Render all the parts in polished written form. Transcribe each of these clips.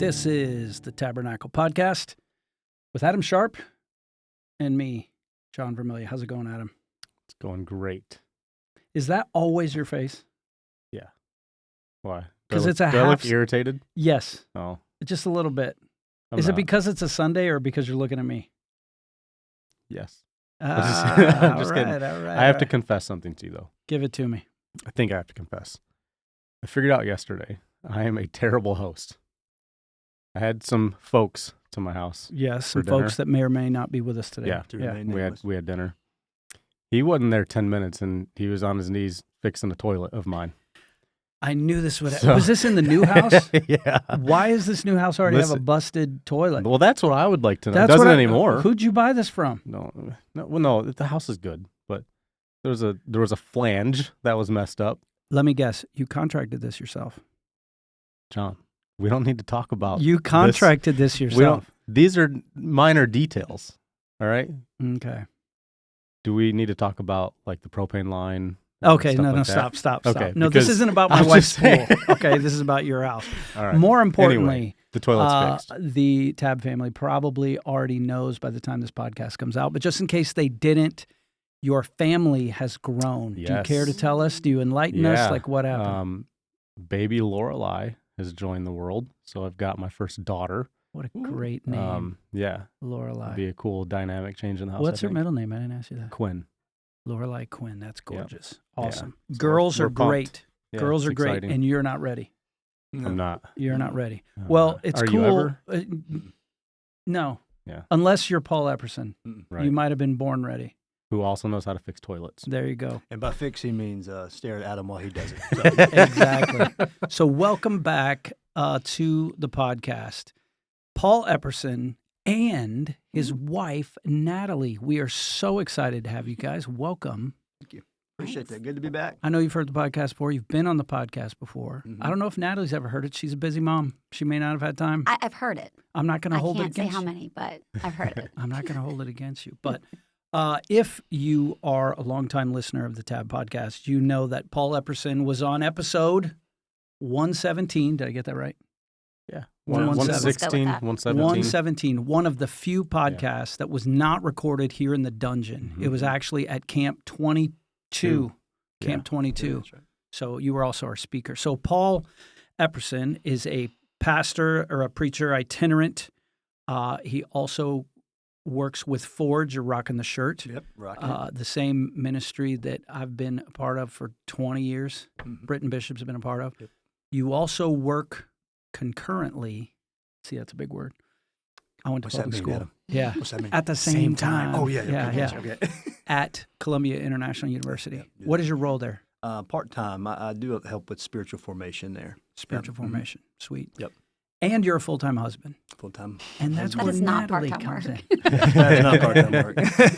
This is the Tabernacle podcast with Adam Sharp and me, John Vermillion. How's it going, Adam? It's going great. Is that always your face? Yeah. Why? Because it's a do I half. look irritated? Yes, Oh, just a little bit. I'm Is it not. because it's a Sunday or because you're looking at me? Yes. I'm just kidding. All right. I have to confess something to you, though. Give it to me. I think I have to confess. I figured out yesterday I am a terrible host. I had some folks to my house. Yes, some dinner. folks that may or may not be with us today. Yeah. We had dinner. He wasn't there 10 minutes, and he was on his knees fixing the toilet of mine. I knew this would. So- Was this in the new house? Yeah. Why does this new house already have a Listen. busted toilet? Well, that's what I would like to know. That's It doesn't what anymore. Who'd you buy this from? No, the house is good, but there was a flange that was messed up. Let me guess. You contracted this yourself. John, we don't need to talk about You contracted this We don't. yourself. These are minor details. All right. Okay. Do we need to talk about like the propane line? Okay, stuff no, like that? stop. Okay, No, this because isn't about my I'm wife's just saying. pool. Okay, this is about your house. All right. More importantly, Anyway, the toilet's fixed. the Tab family probably already knows by the time this podcast comes out, but just in case they didn't, your family has grown. Do you Yes. care to tell us? Do you enlighten us? Like what happened? Baby Lorelei has joined the world, so I've got my first daughter. What a great name, Yeah, Lorelei. be a cool dynamic change in the house. What's I her think. middle name? I didn't ask you that. Quinn. Lorelei Quinn. That's gorgeous. Yeah. Awesome. So Girls we're are pumped. great. Yeah, Girls it's are great, exciting. and you're not ready. I'm not. You're not ready. I'm Well, not. it's Are cool. you ever? No. Yeah. Unless you're Paul Epperson. Right. You might have been born ready. Who also knows how to fix toilets. There you go. And by fix, he means stare at Adam while he does it. So, Exactly. So welcome back to the podcast. Paul Epperson and his wife, Natalie. We are so excited to have you guys. Welcome. thank you. Appreciate that. Good to be back. I know you've heard the podcast before. You've been on the podcast before. Mhm. I don't know if Natalie's ever heard it. She's a busy mom. She may not have had time. I've heard it. I'm not going to I hold it can't say against how you. many, but I've heard it. I'm not going to hold it against you. But if you are a longtime listener of the Tab podcast, you know that Paul Epperson was on episode 117. Did I get that right? Yeah. 117. 116, Let's go 117. 117, one of the few podcasts that was not recorded here in the dungeon. It was actually at Camp 22. Camp 22. Yeah, that's right. So you were also our speaker. So Paul Epperson is a pastor or a preacher itinerant. He also works with Forge. You're rocking the shirt. Yep, rocking. The same ministry that I've been a part of for 20 years. Mhm. Britton Bishop's been a part of. Yep. You also work concurrently. See, that's a big word. I went to What's that public mean, school. Adam? Yeah. What's that mean? At the same time. Oh, yeah. Yeah. Okay. At Columbia International University. Yeah, yeah. What is your role there? Part-time. I do help with spiritual formation there. Spiritual Yep. Mhm. formation. Sweet. Yep. And you're a full-time husband. Full-time. And that's That where is not Natalie part-time comes work. in. That's not part-time work.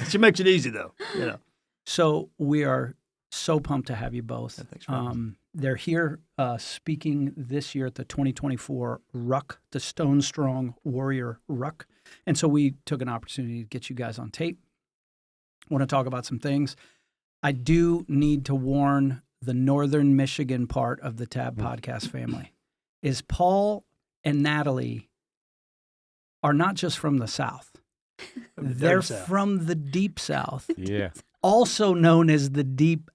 She makes it easy, though. You know. So we are so pumped to have you both. Yeah, thanks for having us. They're here speaking this year at the 2024 Ruck, the Stone Strong Warrior Ruck. And so we took an opportunity to get you guys on tape. I want to talk about some things. I do need to warn the Northern Michigan part of the Tab podcast family is Paul and Natalie are not just from the South. From the They're dirty South. from the Deep South, Yeah. also known as the Deep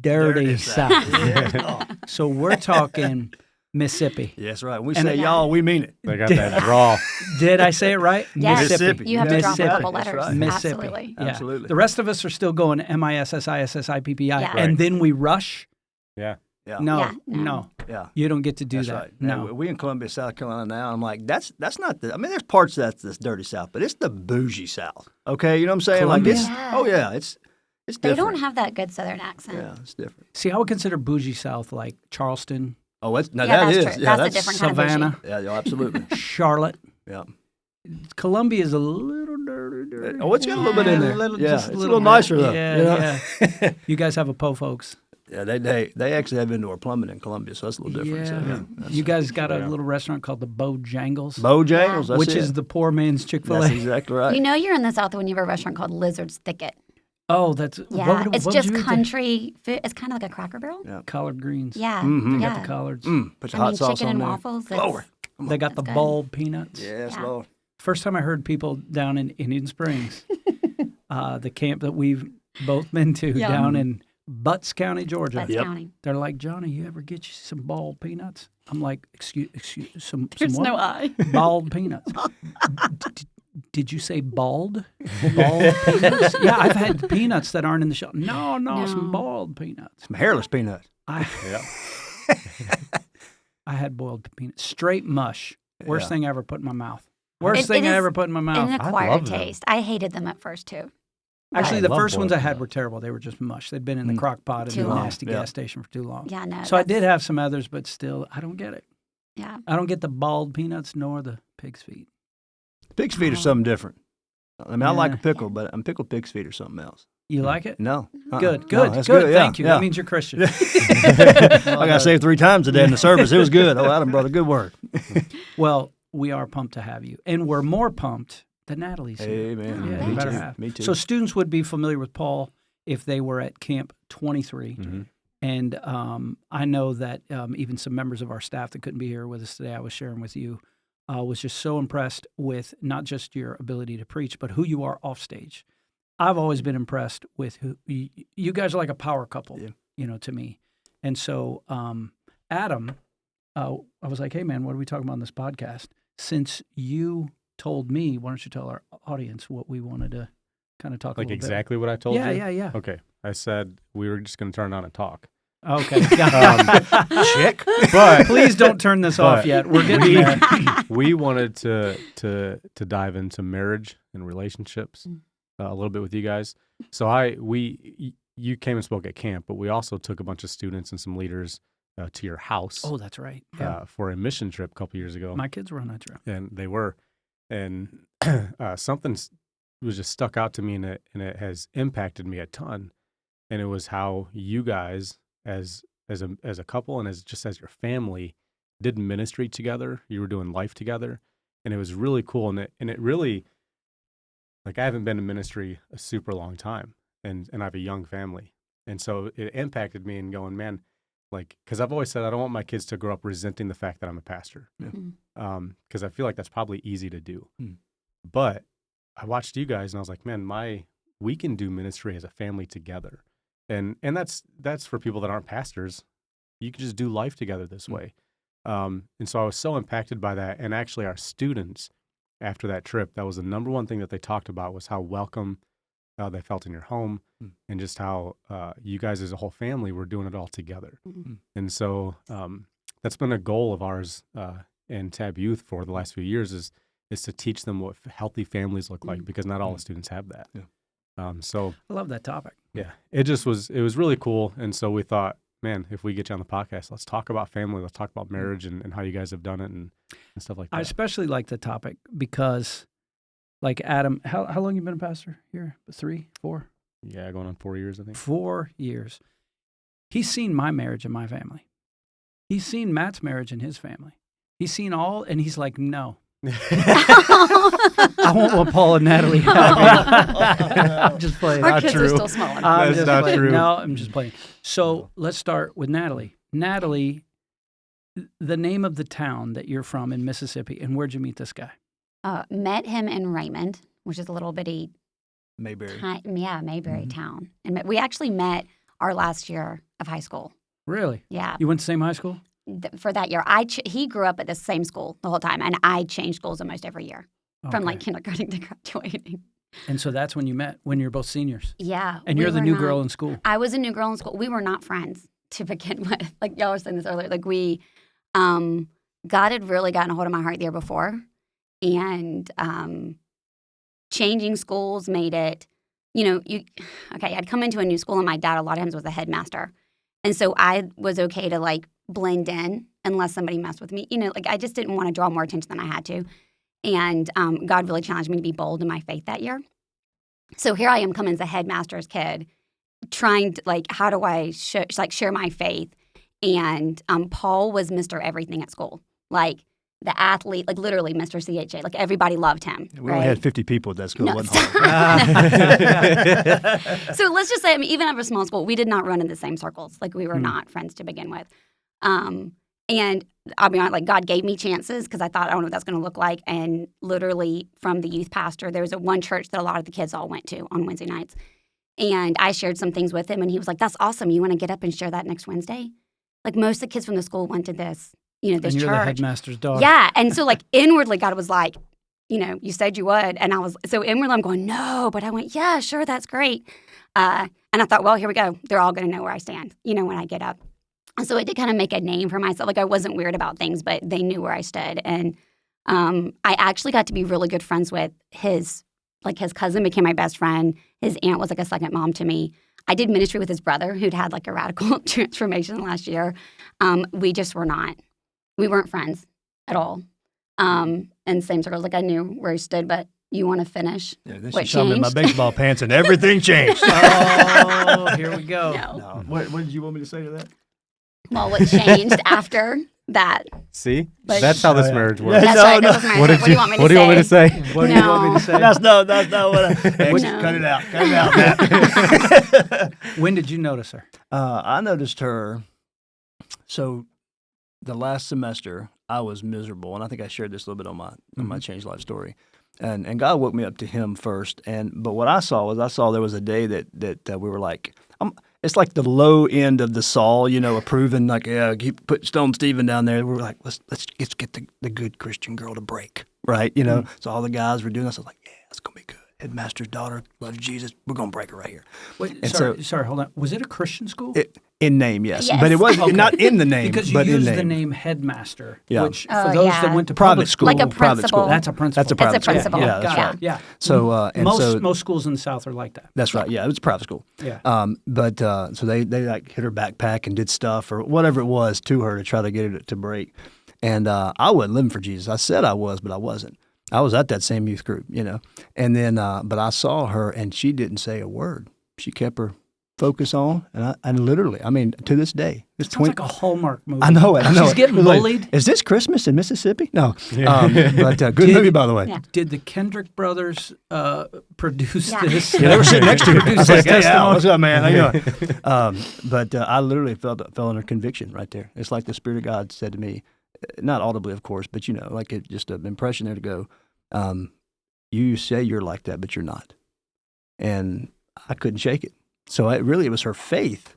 Dirty South. Yes. Oh, So we're talking Mississippi. yes, right. When we And say I- y'all, we mean it. They got that draw. Did I say it right? Yes. Mississippi. You have to drop a Mississippi. couple That's letters. right. Mississippi. Absolutely. Yeah. Absolutely. The rest of us are still going MISSISSIPPI, Yeah. and then we rush. Yeah. Yeah. No, Yeah, no, no. Yeah. you don't get to do That's that. right. No. We in Columbia, South Carolina now. I'm like, that's not the. I mean, there's parts of that's dirty South, but it's the bougie South. Okay, you know what I'm saying? Columbia? Like it's. Yeah. Oh yeah, it's They different. don't have that good Southern accent. Yeah, it's different. See, I would consider bougie South like Charleston, Oh, it's no, Yeah, that that's is. true. Yeah, That's a different kind of bougie. Savannah, Yeah, yeah, absolutely. Charlotte. Yeah. Columbia is a little dirty. Oh, it's got a little bit in there. Little, yeah, just it's a little nicer though. Yeah, you know? yeah. You guys have a Po folks. Yeah, they actually have indoor plumbing in Columbia, so that's a little different. Yeah. So, that's You guys got a yeah. little restaurant called the Bojangles, Bojangles, that's which it. is the poor man's Chick-fil-A. That's exactly right. You know you're in the South when you have a restaurant called Lizard's Thicket. Oh, that's Yeah, it's what just would you eat country food. It's kind of like a Cracker Barrel. Yeah. there? Collard greens. Yeah, Mhm. You yeah. got the collards. Put your I hot mean, sauce chicken on and there. waffles. Glory. They got the That's good. bulb peanuts. Yes, Yeah. Lord. First time I heard people down in Indian Springs, the camp that we've both been to Yeah. down in Butts County, Georgia. Butts Yep. County. They're like, Johnny, you ever get you some bald peanuts? I'm like, excuse some There's what? no I. Bald peanuts. Did you say bald? Bald peanuts? Yeah, I've had peanuts that aren't in the shell. No, some No. bald peanuts. Some hairless peanuts. I Yeah. I had boiled peanuts. Straight mush. Worst Yeah. thing I ever put in my mouth. Worst It thing I is ever put in my mouth. An I acquired love them. taste. I hated them at first too. Actually, I the love first ones I boiled had peanuts. were terrible. They were just mush. They'd been in the Mm. crock pot in Too the long. nasty Yeah. gas station for too long. Yeah, no. So I did that's- have some others, but still, I don't get it. Yeah. I don't get the bald peanuts nor the pig's feet. Pig's feet are Oh. something different. I mean, I like Yeah. a pickle, but pickled pig's feet are something else. You like it? No. Good, No, good, that's good. yeah, Thank you. yeah. That means you're Christian. I got saved 3 times today in the service. It was good. Oh, Adam, brother, good work. Well, we are pumped to have you, and we're more pumped that Natalie's here. Amen. Yeah, thank you better too. have. Me too. So students would be familiar with Paul if they were at Camp 23. Mhm. And I know that even some members of our staff that couldn't be here with us today, I was sharing with you, was just so impressed with not just your ability to preach, but who you are off stage. I've always been impressed with who you guys are like a power couple, Yeah. to me. And so, Adam, I was like, hey, man, what are we talking about on this podcast? Since you told me, why don't you tell our audience what we wanted to kind of talk Like a little exactly what I told bit. you? Yeah. Okay. I said we were just going to turn on and talk. Okay. Check. But Please don't turn this off but yet. We're getting there. we wanted to dive into marriage and relationships a little bit with you guys. So you came and spoke at camp, but we also took a bunch of students and some leaders to your house Oh, that's right. Yeah. for a mission trip a couple years ago. My kids were on that trip. And they were, and something was just stuck out to me, and it has impacted me a ton. And it was how you guys, as a couple and as your family, did ministry together. You were doing life together, and it was really cool. And it really, like, I haven't been in ministry a super long time, and I have a young family, and so it impacted me and going, man, like, because I've always said I don't want my kids to grow up resenting the fact that I'm a pastor, because I feel like that's probably easy to do. But I watched you guys, and I was like, man, we can do ministry as a family together. And that's for people that aren't pastors. You can just do life together this way. And so I was so impacted by that. And actually our students, after that trip, that was the number one thing that they talked about, was how welcome they felt in your home, and just how you guys as a whole family were doing it all together. And so that's been a goal of ours in Tab Youth for the last few years is to teach them what healthy families look like, because not all the students have that. So I love that topic. yeah, it was really cool. And so we thought, man, if we get you on the podcast, let's talk about family, let's talk about marriage and how you guys have done it and stuff like that. I especially like the topic because, like Adam, how long you been a pastor here? 3, 4? Yeah, going on 4 years, I think. 4 years. He's seen my marriage and my family. He's seen Matt's marriage and his family. He's seen all, and he's like, no. I want what Paul and Natalie have. I'm just playing. Our Not kids true. are still smaller. I'm That's just not playing. true. No, I'm just playing. So let's start with Natalie. Natalie, the name of the town that you're from in Mississippi, and where'd you meet this guy? Met him in Raymond, which is a little bitty, Mayberry. Mayberry town. And we actually met our last year of high school. Really? Yeah. You went to the same high school? For that year, he grew up at the same school the whole time, and I changed schools almost every year from like Okay. kindergarten to graduating. And so that's when you met, when you're both seniors. Yeah. And we you're the were new not- girl in school. I was a new girl in school. We were not friends to begin with. Like y'all were saying this earlier. Like God had really gotten a hold of my heart the year before, and changing schools made it. I'd come into a new school, and my dad a lot of times was the headmaster, and so I was okay to like blend in unless somebody messed with me. I just didn't want to draw more attention than I had to, and God really challenged me to be bold in my faith that year. So here I am coming as a headmaster's kid, trying to how do I share my faith? And Paul was Mr. Everything at school, like the athlete, like literally Mr. CHA, like everybody loved him. We only had 50 people at that school. No, It wasn't hard. So let's just say, even at a small school, we did not run in the same circles. Like we were not friends to begin with. And I'll be honest, like God gave me chances because I thought, I don't know what that's going to look like. And literally from the youth pastor, there was one church that a lot of the kids all went to on Wednesday nights. And I shared some things with him and he was like, that's awesome. You want to get up and share that next Wednesday? Like most of the kids from the school went to this, this and you're church. the headmaster's daughter. Yeah. And so like inwardly, God was like, you said you would. And so inwardly I'm going, no, but I went, yeah, sure. That's great. And I thought, well, here we go. They're all going to know where I stand, when I get up. And so it did kind of make a name for myself. Like I wasn't weird about things, but they knew where I stood. And I actually got to be really good friends with his cousin became my best friend. His aunt was like a second mom to me. I did ministry with his brother who'd had like a radical transformation last year. We just were not. We weren't friends at all. And same sort of like I knew where he stood, but you want to finish? Yeah, then What she saw me in my changed? baseball pants and everything changed. Oh, here we go. No. No. What did you want me to say to that? Well, what changed after that? See, But- that's how this Yeah. marriage Yeah. works. That's No, right. no. That was my What answer. do you want me to say? What do you want me No. to say? That's not what I... No. Cut it out. Cut it out, Matt. When did you notice her? I noticed her. So, the last semester, I was miserable, and I think I shared this a little bit on my Change Life story. And God woke me up to Him first. But what I saw there was a day that we were like, it's like the low end of the Saul, approving like, yeah, put Stone Stephen down there. We were like, let's get the good Christian girl to break, right? So all the guys were doing this. I was like, yeah, it's gonna be good. Headmaster's daughter loves Jesus. We're gonna break her right here. Wait, And sorry, hold on. Was it a Christian school? In name, yes. Yes. But it was Okay. not in the name, Because you but in used name. the name headmaster, Yeah. which Oh, for those yeah. that went to Private public school. Like a private school. principal. That's a principal. That's a private It's a school. principal. Yeah, that's got right. it. Yeah. So and most so schools in the South are like that. that's right. Yeah, it was a private school. Yeah. But so they like hit her backpack and did stuff or whatever it was to her to try to get her to break. And I wasn't living for Jesus. I said I was, but I wasn't. I was at that same youth group, And then, but I saw her and she didn't say a word. She kept her focus on, and literally, to this day, it's Sounds like a Hallmark movie. I know it. She's getting It was like, bullied. Is this Christmas in Mississippi? No, but good movie by the way. Yeah. Did the Kendrick brothers produce Yeah. this? Yeah, they were sitting next to me. I was like, hey, Al, testimony. what's up, man? How you doing? But I literally fell under conviction right there. It's like the Spirit of God said to me, not audibly, of course, but like it just an impression there to go. You say you're like that, but you're not, and I couldn't shake it. So it was her faith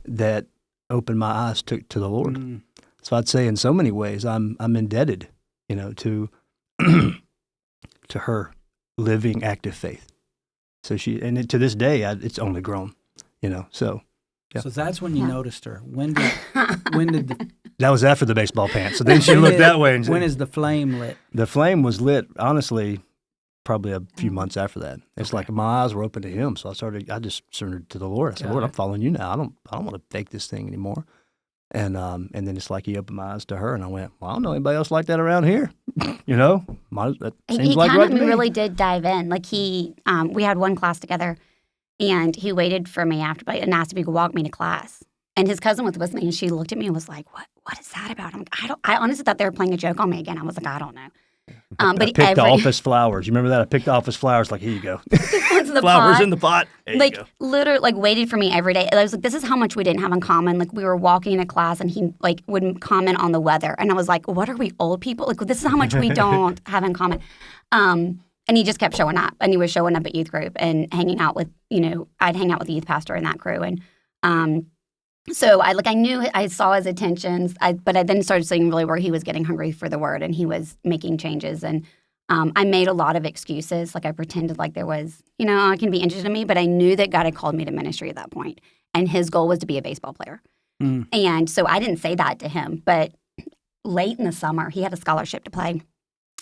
that opened my eyes to the Lord. Mm. So I'd say in so many ways I'm indebted, to to her living active faith. So to this day it's only grown, So yeah. So that's when you Yeah. noticed her. When did the, that was after the baseball pants. So then she looked that way, and when is the flame lit? the flame was lit. Honestly, probably a few months after that. It's like my eyes were open to Him. So I just surrendered to the Lord. I said, Got Lord, it. I'm following You now. I don't want to fake this thing anymore. And then it's like He opened my eyes to her, and I went, well, I don't know anybody else like that around here. That seems He like kind right of to me. really did dive in. Like we had one class together, and he waited for me after and asked if he could walk me to class. And his cousin was with me, and she looked at me and was like, "What is that about?" I'm like, I honestly thought they were playing a joke on me again. I was like, I don't know. I But picked the office flowers. You remember that? I picked the office flowers. Like, here you go. the Flowers pot. in the pot. There Like you go. literally, like waited for me every day. And I was like, this is how much we didn't have in common. Like we were walking into class, and he like would comment on the weather, and I was like, what are we old people? Like this is how much we don't have in common. And he just kept showing up, and he was showing up at youth group and hanging out with, I'd hang out with the youth pastor in that crew, and so I knew I saw his intentions, but I then started seeing really where he was getting hungry for the word, and he was making changes, and I made a lot of excuses. Like I pretended like there was, I can be interested in me, but I knew that God had called me to ministry at that point, and His goal was to be a baseball player. Mm. And so I didn't say that to him, but late in the summer, he had a scholarship to play.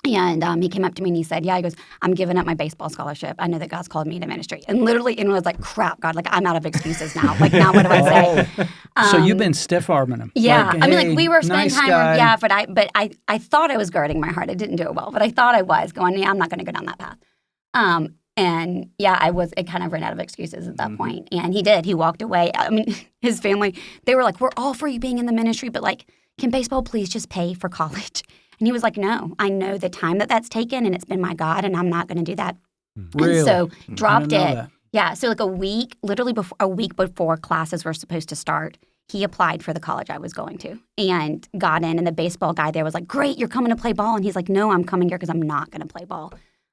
And he came up to me and he said, he goes, I'm giving up my baseball scholarship. I know that God's called me to ministry. And literally, I was like, crap, God, like I'm out of excuses now. Like now what do I say? So you've been stiff-arming him. Yeah. Like, I mean, hey, like we were spending nice time. guy. But I thought I was guarding my heart. I didn't do it well, but I thought I was going, I'm not going to go down that path. And it kind of ran out of excuses at that point. And he did. He walked away. I mean, his family, they were like, we're all for you being in the ministry, but like, can baseball please just pay for college? And he was like, no, I know the time that's taken, and it's been my God, and I'm not going to do that. Really? And so dropped didn't know it. that. Yeah, so like a week before classes were supposed to start, he applied for the college I was going to and got in. And the baseball guy there was like, "Great, you're coming to play ball." And he's like, "No, I'm coming here because I'm not going to play ball."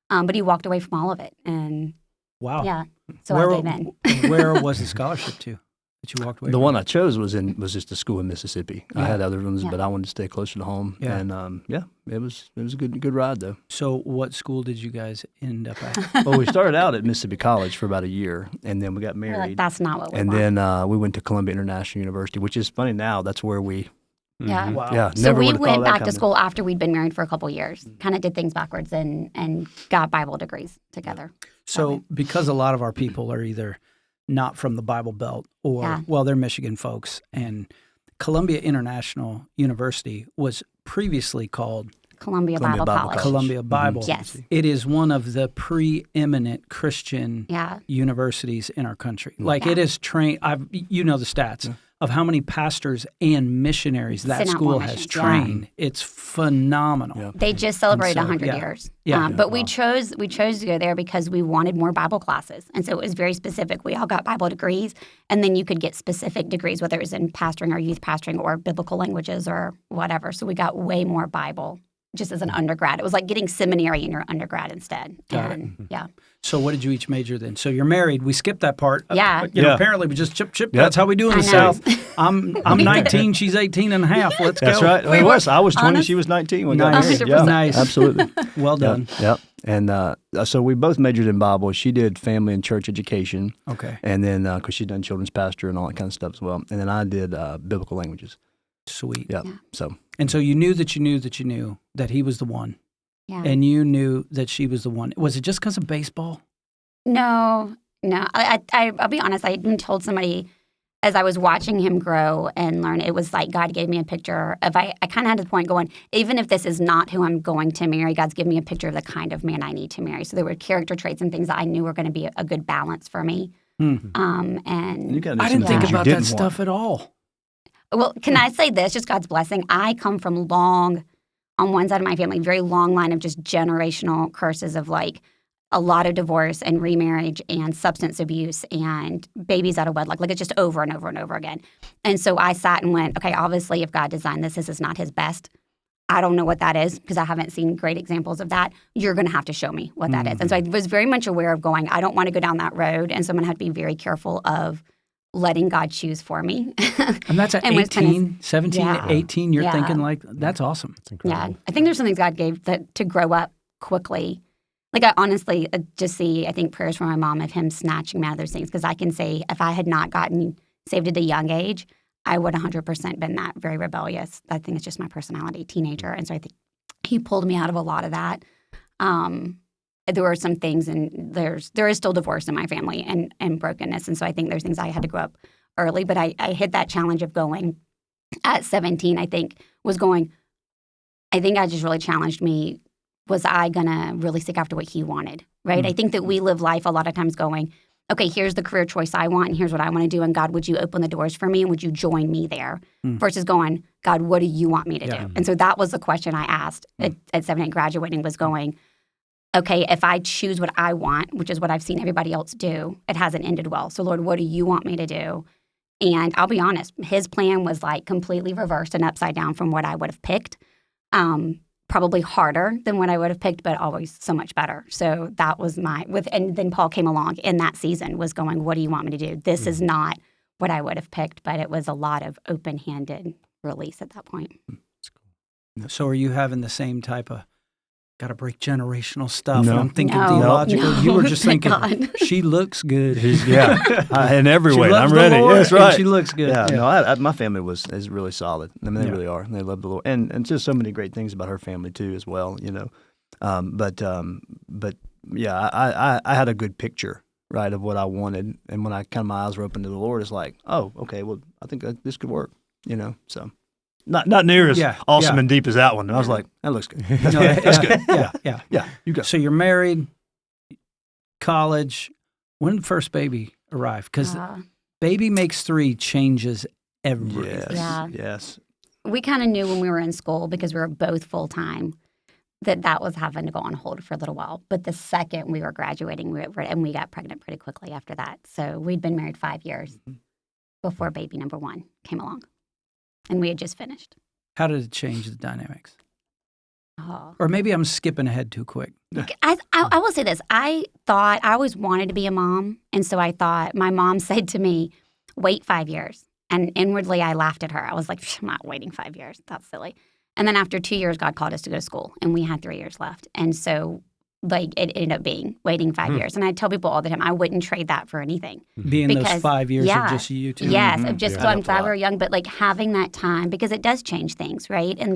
But he walked away from all of it. And Wow. yeah, so I gave in. Where was the scholarship to that you walked away The from? one I chose was just a school in Mississippi. I Yeah. had other ones, Yeah. but I wanted to stay closer to home. Yeah. And it was a good ride though. So what school did you guys end up at? Well, we started out at Mississippi College for about a year, and then we got We're like, married. that's not what we And want. then we went to Columbia International University, which is funny now. That's where we, Yeah. Wow. yeah, So never we would have went thought that back to coming. school after we'd been married for a couple years, kind of did things backwards and got Bible degrees together. So because a lot of our people are either not from the Bible Belt or, Yeah. well, they're Michigan folks, and Columbia International University was previously called Columbia Columbia Bible Bible College. College. Columbia Bible. Yes. It is one of the preeminent Christian Yeah. universities in our country. Like Yeah. it is trained, you know the stats of how many pastors and missionaries that Send out school more has missions, yeah. trained. It's phenomenal. Yeah. They just celebrated And so, 100 yeah. years. Yeah. But we chose to go there because we wanted more Bible classes. And so it was very specific. We all got Bible degrees, and then you could get specific degrees, whether it was in pastoring or youth pastoring or biblical languages or whatever. So we got way more Bible just as an undergrad. It was like getting seminary in your undergrad instead. Got and yeah. So what did you each major then? So you're married. We skipped that part. Yeah. You know, Yeah. apparently we just chip. Yep. That's how we do in the I know. South. I'm 19. She's 18 and a half. Let's That's go. right. We It were was. I was 20. honest. She was 19. We got Nice. married. 100%. Yeah, Nice. absolutely. Well done. Yeah. And so we both majored in Bible. She did family and church education, Okay. and then because she'd done children's pastor and all that kind of stuff as well. And then I did biblical languages. Sweet. Yeah. Yeah. So And so you knew that you knew that you knew that he was the one, Yeah. and you knew that she was the one. Was it just because of baseball? No. I'll be honest. I even told somebody as I was watching him grow and learn, it was like God gave me a picture of, I kind of had to the point going, even if this is not who I'm going to marry, God's given me a picture of the kind of man I need to marry. So there were character traits and things that I knew were going to be a good balance for me. you And gotta do I some didn't think things you about that didn't stuff at all. well, can I say this? Just God's blessing. I come from on one side of my family, very long line of just generational curses of like a lot of divorce and remarriage and substance abuse and babies out of wedlock. Like it's just over and over and over again. And so I sat and went, okay, obviously if God designed this, this is not his best. I don't know what that is because I haven't seen great examples of that. You're going to have to show me what that is. And so I was very much aware of going, I don't want to go down that road. And so I'm going to have to be very careful of letting God choose for me. And that's at And what's kind of- 18, 17, Yeah. 18. You're Yeah. thinking like, that's awesome. It's incredible. Yeah, I think there's some things God gave that to grow up quickly. Like I honestly just see, I think prayers from my mom of him snatching me out of those things because I can say if I had not gotten saved at a young age, I would 100% been that very rebellious. I think it's just my personality, teenager, and so I think he pulled me out of a lot of that. There were some things, and there is still divorce in my family and brokenness, and so I think there's things I had to grow up early. But I hit that challenge of going at 17. I think God just really challenged me. Was I going to really seek after what he wanted, right? I think that we live life a lot of times going, okay, here's the career choice I want, and here's what I want to do, and God, would you open the doors for me, and would you join me there? Versus going, God, what do you want me to do? And so that was the question I asked at 17, graduating, was going, okay, if I choose what I want, which is what I've seen everybody else do, it hasn't ended well. So Lord, what do you want me to do? And I'll be honest, his plan was like completely reversed and upside down from what I would have picked. Probably harder than what I would have picked, but always so much better. So that was and then Paul came along in that season was going, what do you want me to do? This is not what I would have picked, but it was a lot of open-handed release at that point. So are you having the same type of got to break generational stuff? No. And I'm thinking No. theological. No. You were just Thank thinking, God. she looks good. Yeah, in every She way. loves I'm the ready. Lord, That's and right. she looks good. Yeah, Yeah. no, my family is really solid. I mean, they Yeah. really are. They love the Lord, and just so many great things about her family too, as well. You know, but yeah, I had a good picture, right, of what I wanted, and when my eyes were open to the Lord, it's like, oh, okay, well, I think this could work. You know, so not near as Yeah, awesome yeah. and deep as that one. And I was like, that looks good. No, That's good. Yeah. Yeah, you go. So you're married, college. When did the first baby arrive? Because baby makes 3 changes everything. Yes, Yeah. yes. We kind of knew when we were in school because we were both full-time that was having to go on hold for a little while. But the second we were graduating, we got pregnant pretty quickly after that. So we'd been married 5 years. before baby number 1 came along. And we had just finished. How did it change the dynamics? Oh. Or maybe I'm skipping ahead too quick. I will say this. I always wanted to be a mom. And so I thought, my mom said to me, wait 5 years. And inwardly, I laughed at her. I was like, I'm not waiting 5 years. That's silly. And then after 2 years, God called us to go to school. And we had 3 years left. And so like it ended up being waiting 5 years. And I tell people all the time, I wouldn't trade that for anything. Being Because, those 5 years yeah, of just you two. Yes, of just, Yeah, so I'm that's a glad lot. we were young, but like having that time, because it does change things, right? And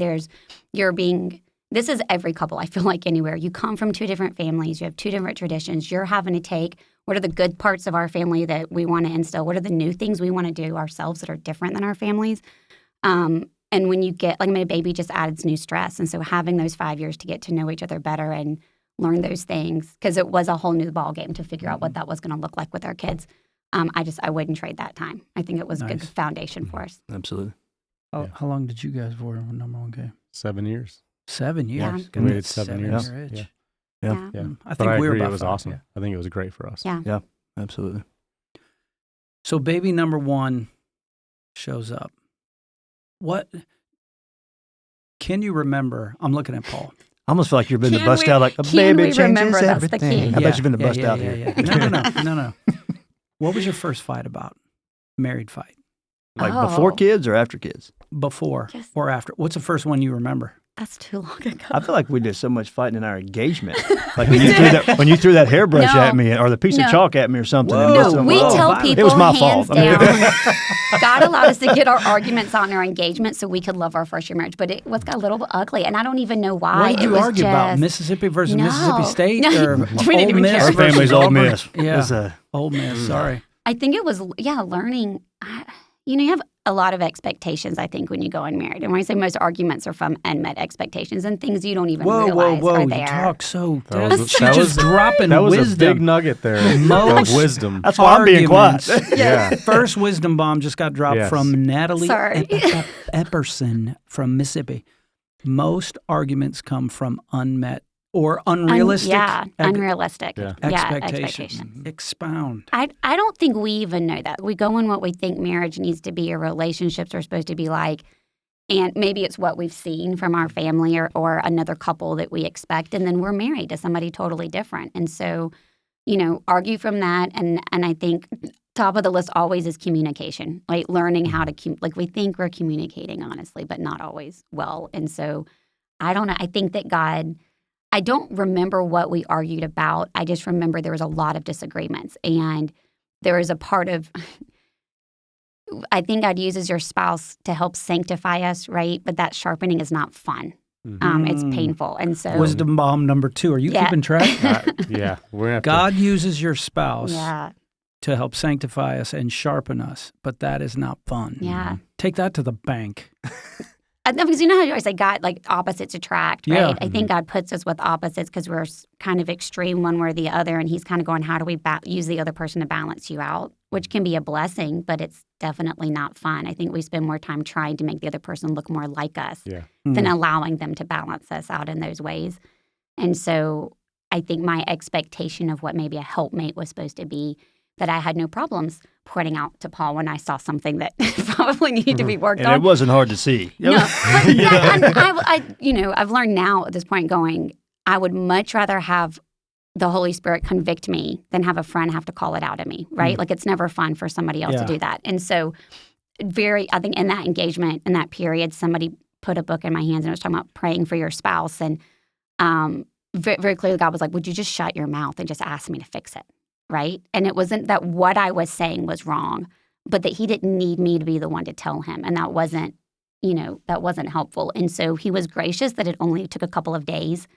this is every couple, I feel like, anywhere. You come from 2 different families, you have 2 different traditions. You're having to take, what are the good parts of our family that we want to instill? What are the new things we want to do ourselves that are different than our families? And when you get, like, my baby just adds new stress. And so having those 5 years to get to know each other better and learn those things, because it was a whole new ball game to figure out what that was going to look like with our kids. I wouldn't trade that time. I think it was a good Nice. foundation for us. Absolutely. How long did you guys for when number 1 came? 7 years. 7 years. Yeah. Gotta We be waited 7 years. year itch. Yeah. Yeah. I But think I we were agree, about it was 5, awesome. yeah. I think it was great for us. Yeah. Absolutely. So baby number 1 shows up. What can you remember? I'm looking at Paul. I almost feel like you've been to Can bust we- out like a can baby we changes remember that's the everything. key? I bet you've been to bust out yeah, here. Yeah. No. What was your first fight about? Married fight? Like Oh. before kids or after kids? Before Yes. or after? What's the first one you remember? That's too long ago. I feel like we did so much fighting in our engagement. Like when you threw that hairbrush No. at me or the piece of No. chalk at me or something. and Whoa. missed No, them we all. tell violent. people It was my hands fault. I mean, down. God allowed us to get our arguments out in our engagement so we could love our first year marriage, but it was got a little bit ugly, and I don't even know why. What did It you was argue about? just- Mississippi versus No. Mississippi State, No, or we didn't Ole even Miss care. our versus family's Ole Auburn? Miss. Yeah, It's a- Ole Miss. Sorry. I think it was, learning. You have a lot of expectations, I think, when you go unmarried. And when I say most arguments are from unmet expectations and things you don't even realize are You there. talk so. That was- She's that just was- dropping That was wisdom. a big nugget there Most- of wisdom. That's why I'm being quiet. Arguments. Yeah. First wisdom bomb just got dropped Yes. from Natalie Sorry. Epperson from Mississippi. Most arguments come from unmet or unrealistic unrealistic. Yeah. expectations. Expound. I don't think we even know that. We go in what we think marriage needs to be or relationships are supposed to be like, and maybe it's what we've seen from our family or another couple that we expect, and then we're married to somebody totally different. And so, argue from that. And I think top of the list always is communication, like learning how to, we think we're communicating honestly, but not always well. And so I don't know. I think that God, I don't remember what we argued about. I just remember there was a lot of disagreements. And there was a part of, I think God uses your spouse to help sanctify us, right? But that sharpening is not fun. It's painful. And so, Wisdom bomb number 2. Are you Yeah. keeping track? Yeah. We're gonna have God uses your spouse yeah, to help sanctify us and sharpen us, but that is not fun. yeah. Take that to the bank. Because you know how you always say God, like opposites attract, right? Yeah. I think God puts us with opposites because we're kind of extreme one way or the other, and He's kind of going, how do we use the other person to balance you out? Which can be a blessing, but it's definitely not fun. I think we spend more time trying to make the other person look more like us Yeah. than allowing them to balance us out in those ways. And so I think my expectation of what maybe a helpmate was supposed to be, that I had no problems pointing out to Paul when I saw something that probably needed to be worked And on. it wasn't hard to see. No, but yeah, and I've learned now at this point going, I would much rather have the Holy Spirit convict me than have a friend have to call it out at me, right? Like it's never fun for somebody else Yeah. to do that. And so I think in that engagement, in that period, somebody put a book in my hands and it was talking about praying for your spouse. And very, very clearly God was like, would you just shut your mouth and just ask me to fix it? Right? And it wasn't that what I was saying was wrong, but that He didn't need me to be the one to tell him. And that wasn't helpful. And so He was gracious that it only took a couple of days.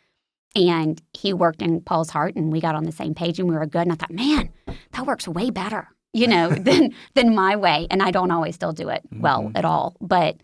And He worked in Paul's heart and we got on the same page and we were good. And I thought, man, that works way better, than my way. And I don't always still do it well at all. But,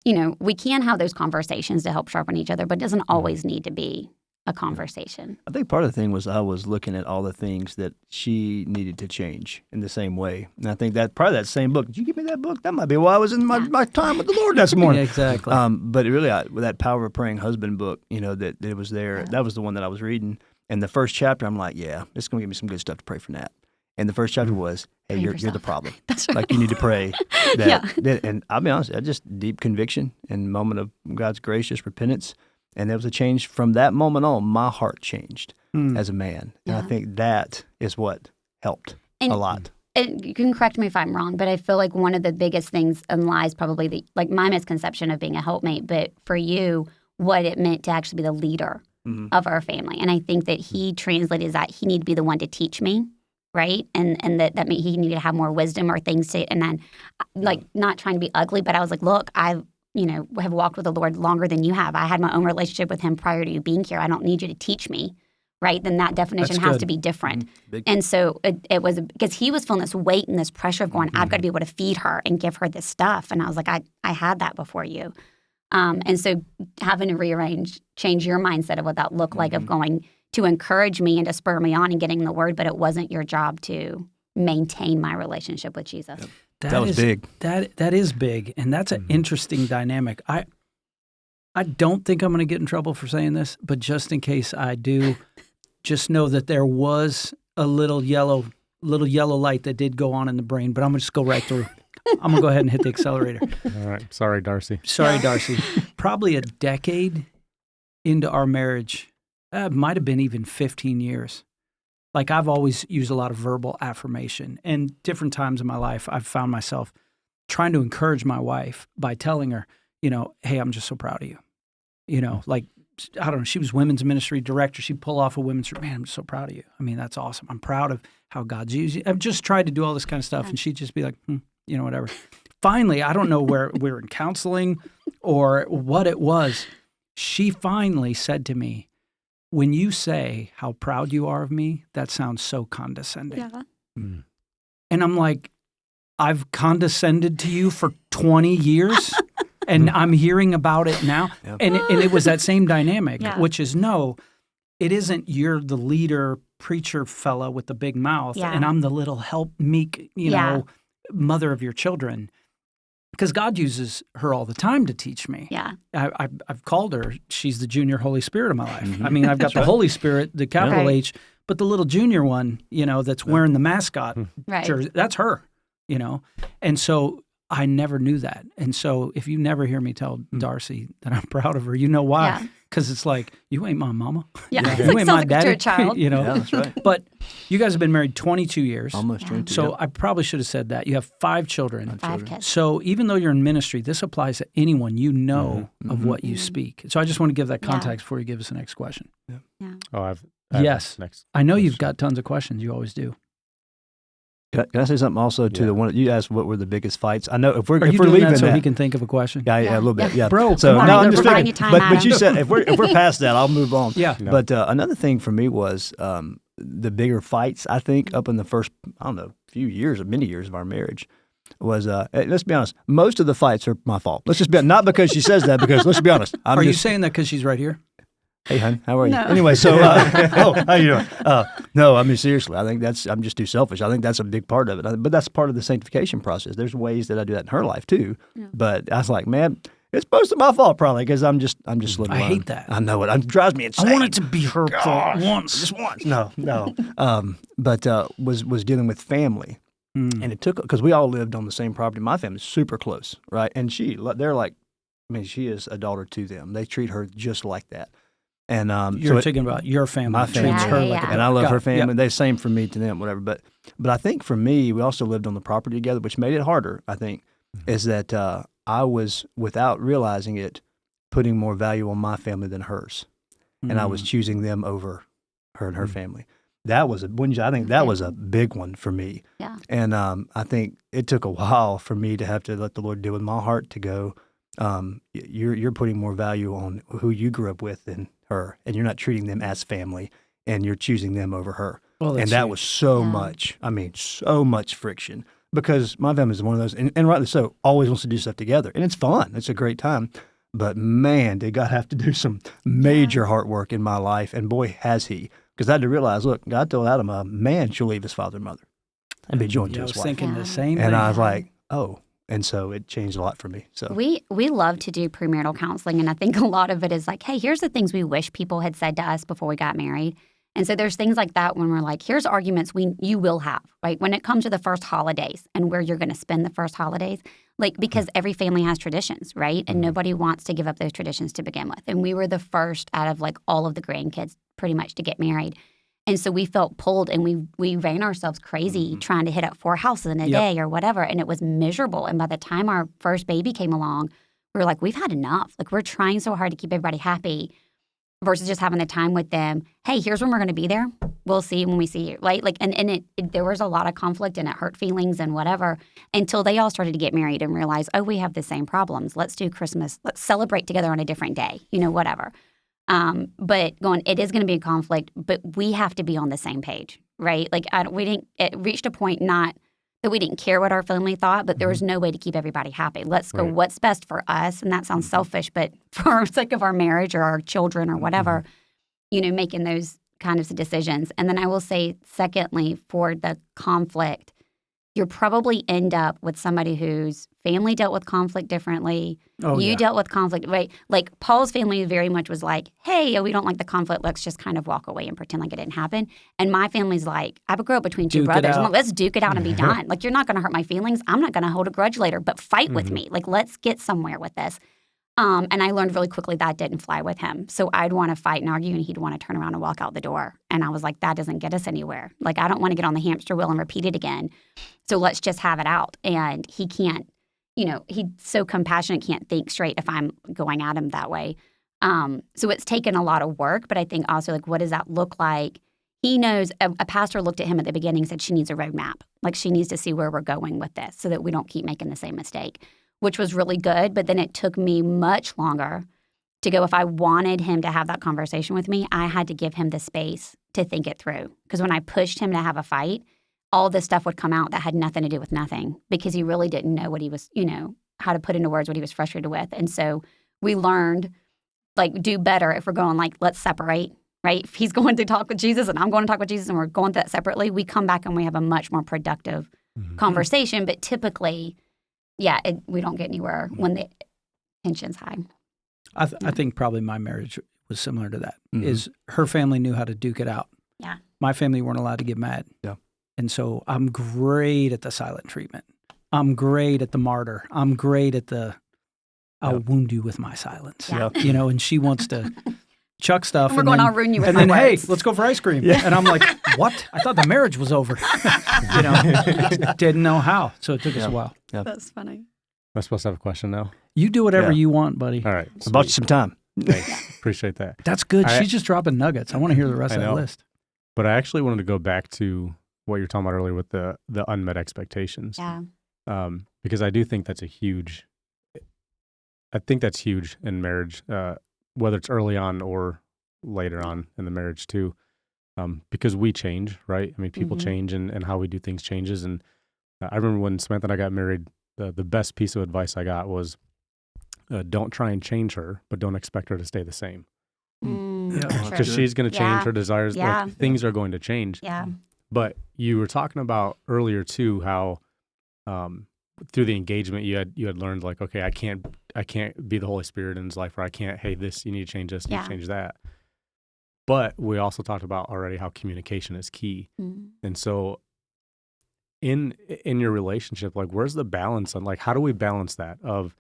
we can have those conversations to help sharpen each other, but it doesn't always need to be a conversation. I think part of the thing was I was looking at all the things that she needed to change in the same way. And I think that probably that same book. Did you give me that book? That might be why I was in my time with the Lord this morning. Yeah, exactly. But it really, with that Power of a Praying Husband book, that it was there. That was the one that I was reading. And the first chapter, I'm like, yeah, it's going to give me some good stuff to pray for Nat. And the first chapter was, hey, Pray you're the yourself. problem. That's right. Like, you need to pray. Yeah. And I'll be honest, just deep conviction and moment of God's gracious repentance. And there was a change from that moment on. My heart changed as a man. And I Yeah. think that is what helped And- a lot. And you can correct me if I'm wrong, but I feel like one of the biggest things in lies probably like my misconception of being a helpmate, but for you, what it meant to actually be the leader of our family. And I think that he translated that he needed to be the one to teach me, right? And that meant he needed to have more wisdom or things to, and then like not trying to be ugly, but I was like, look, I have walked with the Lord longer than you have. I had my own relationship with him prior to you being here. I don't need you to teach me, right? Then that definition That's has good. to be different. Big- And so it was because he was feeling this weight and this pressure of going, I've got to be able to feed her and give her this stuff. And I was like, I had that before you. And so having to change your mindset of what that looked like of going to encourage me and to spur me on and getting the word, but it wasn't your job to maintain my relationship with Jesus. Yep. That was big. That is big, and that's an interesting dynamic. I don't think I'm going to get in trouble for saying this, but just in case I do, just know that there was a little yellow light that did go on in the brain, but I'm going to just go right through. I'm going to go ahead and hit the accelerator. All right. Sorry, Darcy. Sorry, Darcy. Probably a decade into our marriage, might have been even 15 years. Like I've always used a lot of verbal affirmation, and different times in my life, I've found myself trying to encourage my wife by telling her, hey, I'm just so proud of you. Like, I don't know, she was women's ministry director. She'd pull off a women's, man, I'm just so proud of you. I mean, that's awesome. I'm proud of how God's used you. I've just tried to do all this kind of stuff, and she'd just be like, whatever. Finally, I don't know where we were in counseling or what it was. She finally said to me, when you say how proud you are of me, that sounds so condescending. Yeah. And I'm like, I've condescended to you for 20 years and I'm hearing about it now. Yep. And it was that same dynamic, Yeah. which is no, it isn't you're the leader preacher fella with the big mouth Yeah. and I'm the little meek, mother of your children. Because God uses her all the time to teach me. Yeah. I've called her, she's the junior Holy Spirit of my life. I mean, I've got the Holy Spirit, the capital Right. H, but the little junior one, that's wearing the mascot Right. jersey, that's her, And so I never knew that. And so if you never hear me tell Darcy that I'm proud of her, you know why. Yeah. Because it's like, you ain't my mama. Yeah. It's You like, ain't sounds my like daddy. you're a child. Yeah, that's right. But you guys have been married 22 years. Almost 22. So I probably should have said that. You have 5 children. 5 kids. So even though you're in ministry, this applies to anyone of what you speak. So I just want to give that Yeah. context before you give us the next question. Oh, I have Yes. next. I know you've question. got tons of questions. You always do. Can I say something also to the one you asked? What were the biggest fights? I know if we're Are you we're doing leaving that so that, he can think of a question? yeah, Yeah. a little bit, yeah. Bro, So come on. no, I'm We're just providing thinking. you time, But you Adam. said if we're past that, I'll move on. Yeah. No. But another thing for me was the bigger fights. I think up in the first many years of our marriage was let's be honest. Most of the fights are my fault. Let's just be not because she says that. Because let's be honest. Are you saying that because she's right here? Hey, hon, how are you? No. Anyway, so how you doing? No, I mean seriously, I think I'm just too selfish. I think that's a big part of it. But that's part of the sanctification process. There's ways that I do that in her life too. Yeah. But I was like, man, it's most of my fault probably because I'm just living I alone. hate that. I know it. It drives me insane. I want it to be her fault once. Just once. No. But was dealing with family, and it took because we all lived on the same property. My family's super close, right? And they're like, she is a daughter to them. They treat her just like that. And You're thinking about your family. my treats family, her Yeah, like a yeah. and I love Got her it. family. Yep. They same for me to them, whatever. But I think for me, we also lived on the property together, which made it harder. I think is that I was, without realizing it, putting more value on my family than hers, and I was choosing them over her and her family. That was I think that was a big one for me. Yeah. And I think it took a while for me to have to let the Lord deal with my heart to go. You're putting more value on who you grew up with than her, and you're not treating them as family, and you're choosing them over her. Well, And that's that huge. was so Yeah. much. I mean, so much friction because my family is one of those, and rightly so, always wants to do stuff together, and it's fun. It's a great time. But man, did God have to do some major heart work in my life, and boy, has He. Because I had to realize, look, God told Adam, a man shall leave his father and mother and be joined to I his was wife. thinking Yeah. the same thing. And I was like, oh. And so it changed a lot for me. So We love to do premarital counseling, and I think a lot of it is like, hey, here's the things we wish people had said to us before we got married. And so there's things like that when we're like, here's arguments you will have, right? When it comes to the first holidays and where you're going to spend the first holidays, like because every family has traditions, right? And nobody wants to give up those traditions to begin with. And we were the first out of like all of the grandkids pretty much to get married. And so we felt pulled and we ran ourselves crazy trying to hit up 4 houses in a day or whatever. And it was miserable. And by the time our first baby came along, we were like, we've had enough. Like we're trying so hard to keep everybody happy versus just having the time with them. Hey, here's when we're going to be there. We'll see when we see you, right? Like, and it there was a lot of conflict and it hurt feelings and whatever until they all started to get married and realize, oh, we have the same problems. Let's do Christmas. Let's celebrate together on a different day, whatever. But it is going to be a conflict, but we have to be on the same page, right? Like it reached a point not that we didn't care what our family thought, but there was no way to keep everybody happy. Let's go what's best for us. And that sounds selfish, but for the sake of our marriage or our children or whatever, making those kind of decisions. And then I will say, secondly, for the conflict, you'll probably end up with somebody whose family dealt with conflict differently. You dealt with conflict, right? Like Paul's family very much was like, hey, we don't like the conflict. Let's just kind of walk away and pretend like it didn't happen. And my family's like, I grew up between 2 brothers. I'm like, let's duke it out and be done. Like, you're not going to hurt my feelings. I'm not going to hold a grudge later, but fight with me. Like, let's get somewhere with this. And I learned really quickly that didn't fly with him. So I'd want to fight and argue, and he'd want to turn around and walk out the door. And I was like, that doesn't get us anywhere. Like, I don't want to get on the hamster wheel and repeat it again. So let's just have it out. And he can't, he's so compassionate, can't think straight if I'm going at him that way. So it's taken a lot of work. But I think also, like, what does that look like? He knows, a pastor looked at him at the beginning and said she needs a roadmap. Like, she needs to see where we're going with this so that we don't keep making the same mistake, which was really good. But then it took me much longer to go. If I wanted him to have that conversation with me, I had to give him the space to think it through. Because when I pushed him to have a fight, all this stuff would come out that had nothing to do with nothing because he really didn't know what he was, how to put into words what he was frustrated with. And so we learned, like, do better if we're going, like, let's separate, right? If he's going to talk with Jesus and I'm going to talk with Jesus and we're going through that separately, we come back and we have a much more productive conversation. But typically, we don't get anywhere when the tension's high. I think probably my marriage was similar to that. Is her family knew how to duke it out. Yeah. My family weren't allowed to get mad. Yeah. And so I'm great at the silent treatment. I'm great at the martyr. I'm great at the I'll wound you with my silence. Yeah. And she wants to chuck stuff. And we're going, I'll ruin you with and my then, words. hey, let's go for ice cream. Yeah. And I'm like, what? I thought the marriage was over. Didn't know how. So it took us a while. Yeah. That's funny. Am I supposed to have a question now? You do whatever you want, buddy. All right. About you some time. Thanks. Appreciate that. That's good. She's just dropping nuggets. I want to hear the rest of that list. But I actually wanted to go back to what you were talking about earlier with the unmet expectations. Yeah. Because I do think that's huge in marriage, whether it's early on or later on in the marriage too. Because we change, right? I mean, people change and how we do things changes. And I remember when Samantha and I got married, the best piece of advice I got was, don't try and change her, but don't expect her to stay the same. Because she's going to change her desires. Yeah. Like, things are going to change. Yeah. But you were talking about earlier too, how through the engagement you had learned, like, okay, I can't be the Holy Spirit in his life, or I can't, hey, this, you need to change this, you need to change that. But we also talked about already how communication is key. And so in your relationship, like, where's the balance on, like, how do we balance that of,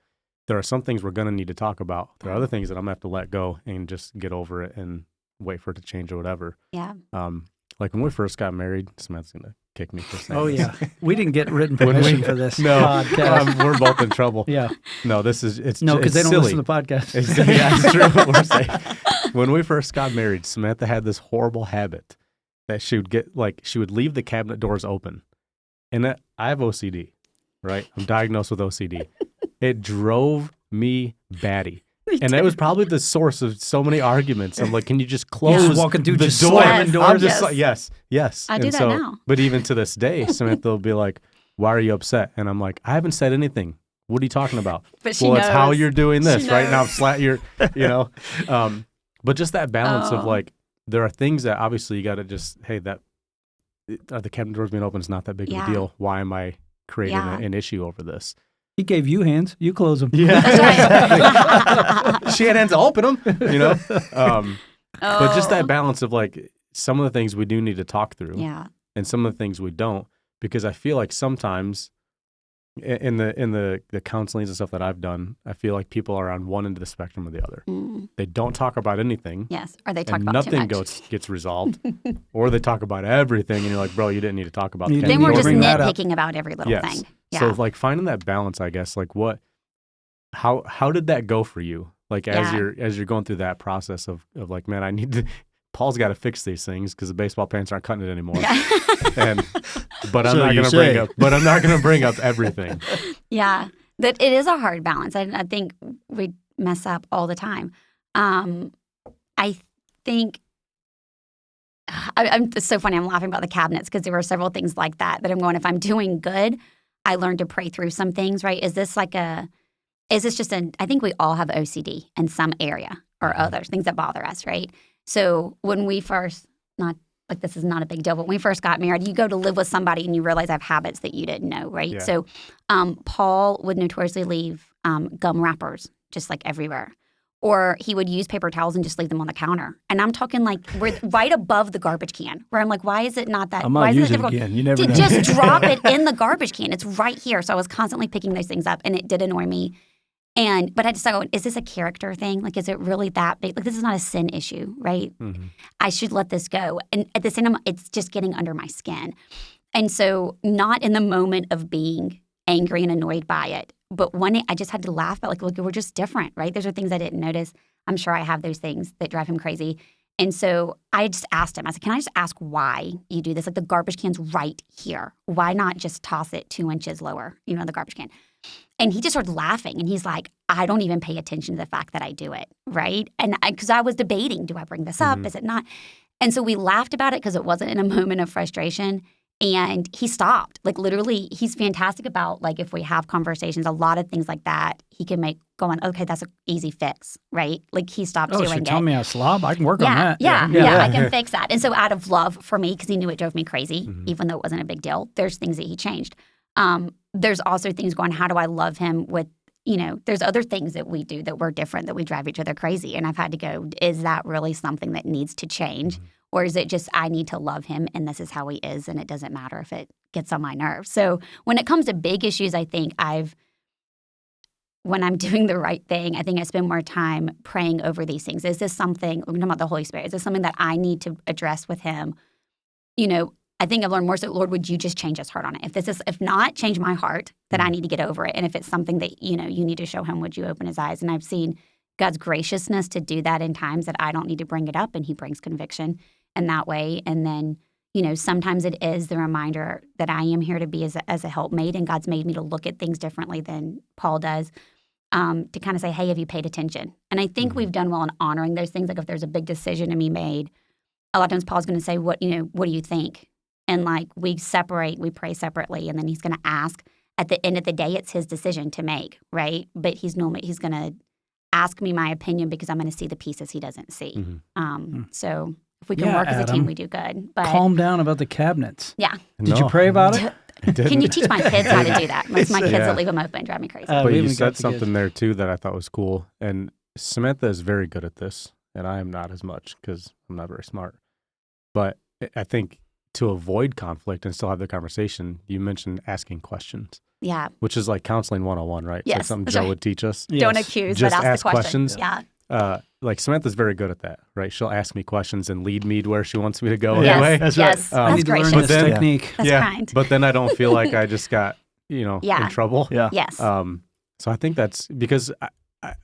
there are some things we're going to need to talk about. There are other things that I'm going to have to let go and just get over it and wait for it to change or whatever. Yeah. Like when we first got married, Samantha's going to kick me for saying Oh, this. yeah. We didn't get written permission for this podcast. We're both in trouble. Yeah. No, because they don't silly. listen to the podcast. It's true what we're saying. When we first got married, Samantha had this horrible habit that she would leave the cabinet doors open. And I have OCD, right? I'm diagnosed with OCD. It drove me batty. And that was probably the source of so many arguments. I'm like, can you just close walking through, the just door? slamming doors? I'm just like, yes. I do that now. But even to this day, Samantha will be like, why are you upset? And I'm like, I haven't said anything. What are you talking about? But she knows. It's how you're doing this right now. But just that balance of, like, there are things that obviously you got to just, hey, that the cabinet doors being open is not that big of a deal. Why am I creating an issue over this? He gave you hands. You close them. Yeah. That's right. She had hands to open them, But just that balance of, like, some of the things we do need to talk through, Yeah. and some of the things we don't, because I feel like sometimes in the counselings and stuff that I've done, I feel like people are on one end of the spectrum or the other. They don't talk about anything. Yes. Or they talk And about too nothing much. gets resolved, or they talk about everything, and you're like, bro, you didn't need to talk about You the didn't Then we're need to just bring that up. nitpicking about every little Yes. thing. Yeah. So like finding that balance, I guess, like how did that go for you? Like as you're going through that process of like, man, Paul's got to fix these things because the baseball pants aren't cutting it anymore. But I'm not going to bring up everything. Yeah, that it is a hard balance. I think we mess up all the time. I think it's so funny. I'm laughing about the cabinets because there were several things like that I'm going, if I'm doing good, I learned to pray through some things, right? Is this just I think we all have OCD in some area or others, things that bother us, right? So when we first, not like this is not a big deal, but when we first got married, you go to live with somebody and you realize I have habits that you didn't know, right? Yeah. So Paul would notoriously leave gum wrappers just like everywhere. Or he would use paper towels and just leave them on the counter. And I'm talking like we're right above the garbage can, where I'm like, why is it not that? I might why is use it it difficult? again. You never know. Just drop it in the garbage can. It's right here. So I was constantly picking those things up, and it did annoy me. But I just thought, is this a character thing? Like, is it really that big? Like, this is not a sin issue, right? Mm-hmm. I should let this go. And at the same time, it's just getting under my skin. And so not in the moment of being angry and annoyed by it, but I just had to laugh about, like, look, we're just different, right? Those are things I didn't notice. I'm sure I have those things that drive him crazy. And so I just asked him, I said, can I just ask why you do this? Like, the garbage can's right here. Why not just toss it 2 inches lower, the garbage can? And he just started laughing, and he's like, I don't even pay attention to the fact that I do it, right? And because I was debating, do I bring this up? Is it not? And so we laughed about it because it wasn't in a moment of frustration, and he stopped. Like, literally, he's fantastic about, like, if we have conversations, a lot of things like that, he can make going, okay, that's an easy fix, right? Like, he stopped doing so it. tell me I slob. I can work on that. Yeah, I can fix that. And so out of love for me, because he knew it drove me crazy, even though it wasn't a big deal, there's things that he changed. There's also things going, how do I love him with, there's other things that we do that we're different, that we drive each other crazy. And I've had to go, is that really something that needs to change? Or is it just I need to love him and this is how he is and it doesn't matter if it gets on my nerves? So when it comes to big issues, I think when I'm doing the right thing, I think I spend more time praying over these things. Is this something, we're talking about the Holy Spirit, is this something that I need to address with him? I think I've learned more so, Lord, would you just change his heart on it? If not, change my heart, that I need to get over it. And if it's something that, you need to show him, would you open his eyes? And I've seen God's graciousness to do that in times that I don't need to bring it up, and he brings conviction in that way. And then, sometimes it is the reminder that I am here to be as a helpmate, and God's made me to look at things differently than Paul does, to kind of say, hey, have you paid attention? And I think we've done well in honoring those things. Like, if there's a big decision to be made, a lot of times Paul's going to say, what do you think? And like, we pray separately, and then he's going to ask. At the end of the day, it's his decision to make, right? But he's going to ask me my opinion because I'm going to see the pieces he doesn't see. So if we can work as a team, we do good. But calm down about the cabinets. Yeah. Did you pray about it? Can you teach my kids how to do that? Most of my kids that leave them open drive me crazy. But you said something there too that I thought was cool. And Samantha is very good at this, and I am not as much because I'm not very smart. But I think to avoid conflict and still have the conversation, you mentioned asking questions. Yeah. Which is like counseling 101, right? Yes. So something Joe would teach us. Don't accuse, just but ask the questions. Yeah. Like Samantha's very good at that, right? She'll ask me questions and lead me to where she wants me to go Yes. anyway. That's yes. right. That's gracious. But then, technique. That's kind. But then I don't feel like I just got, in trouble. Yeah. Yes. So I think that's because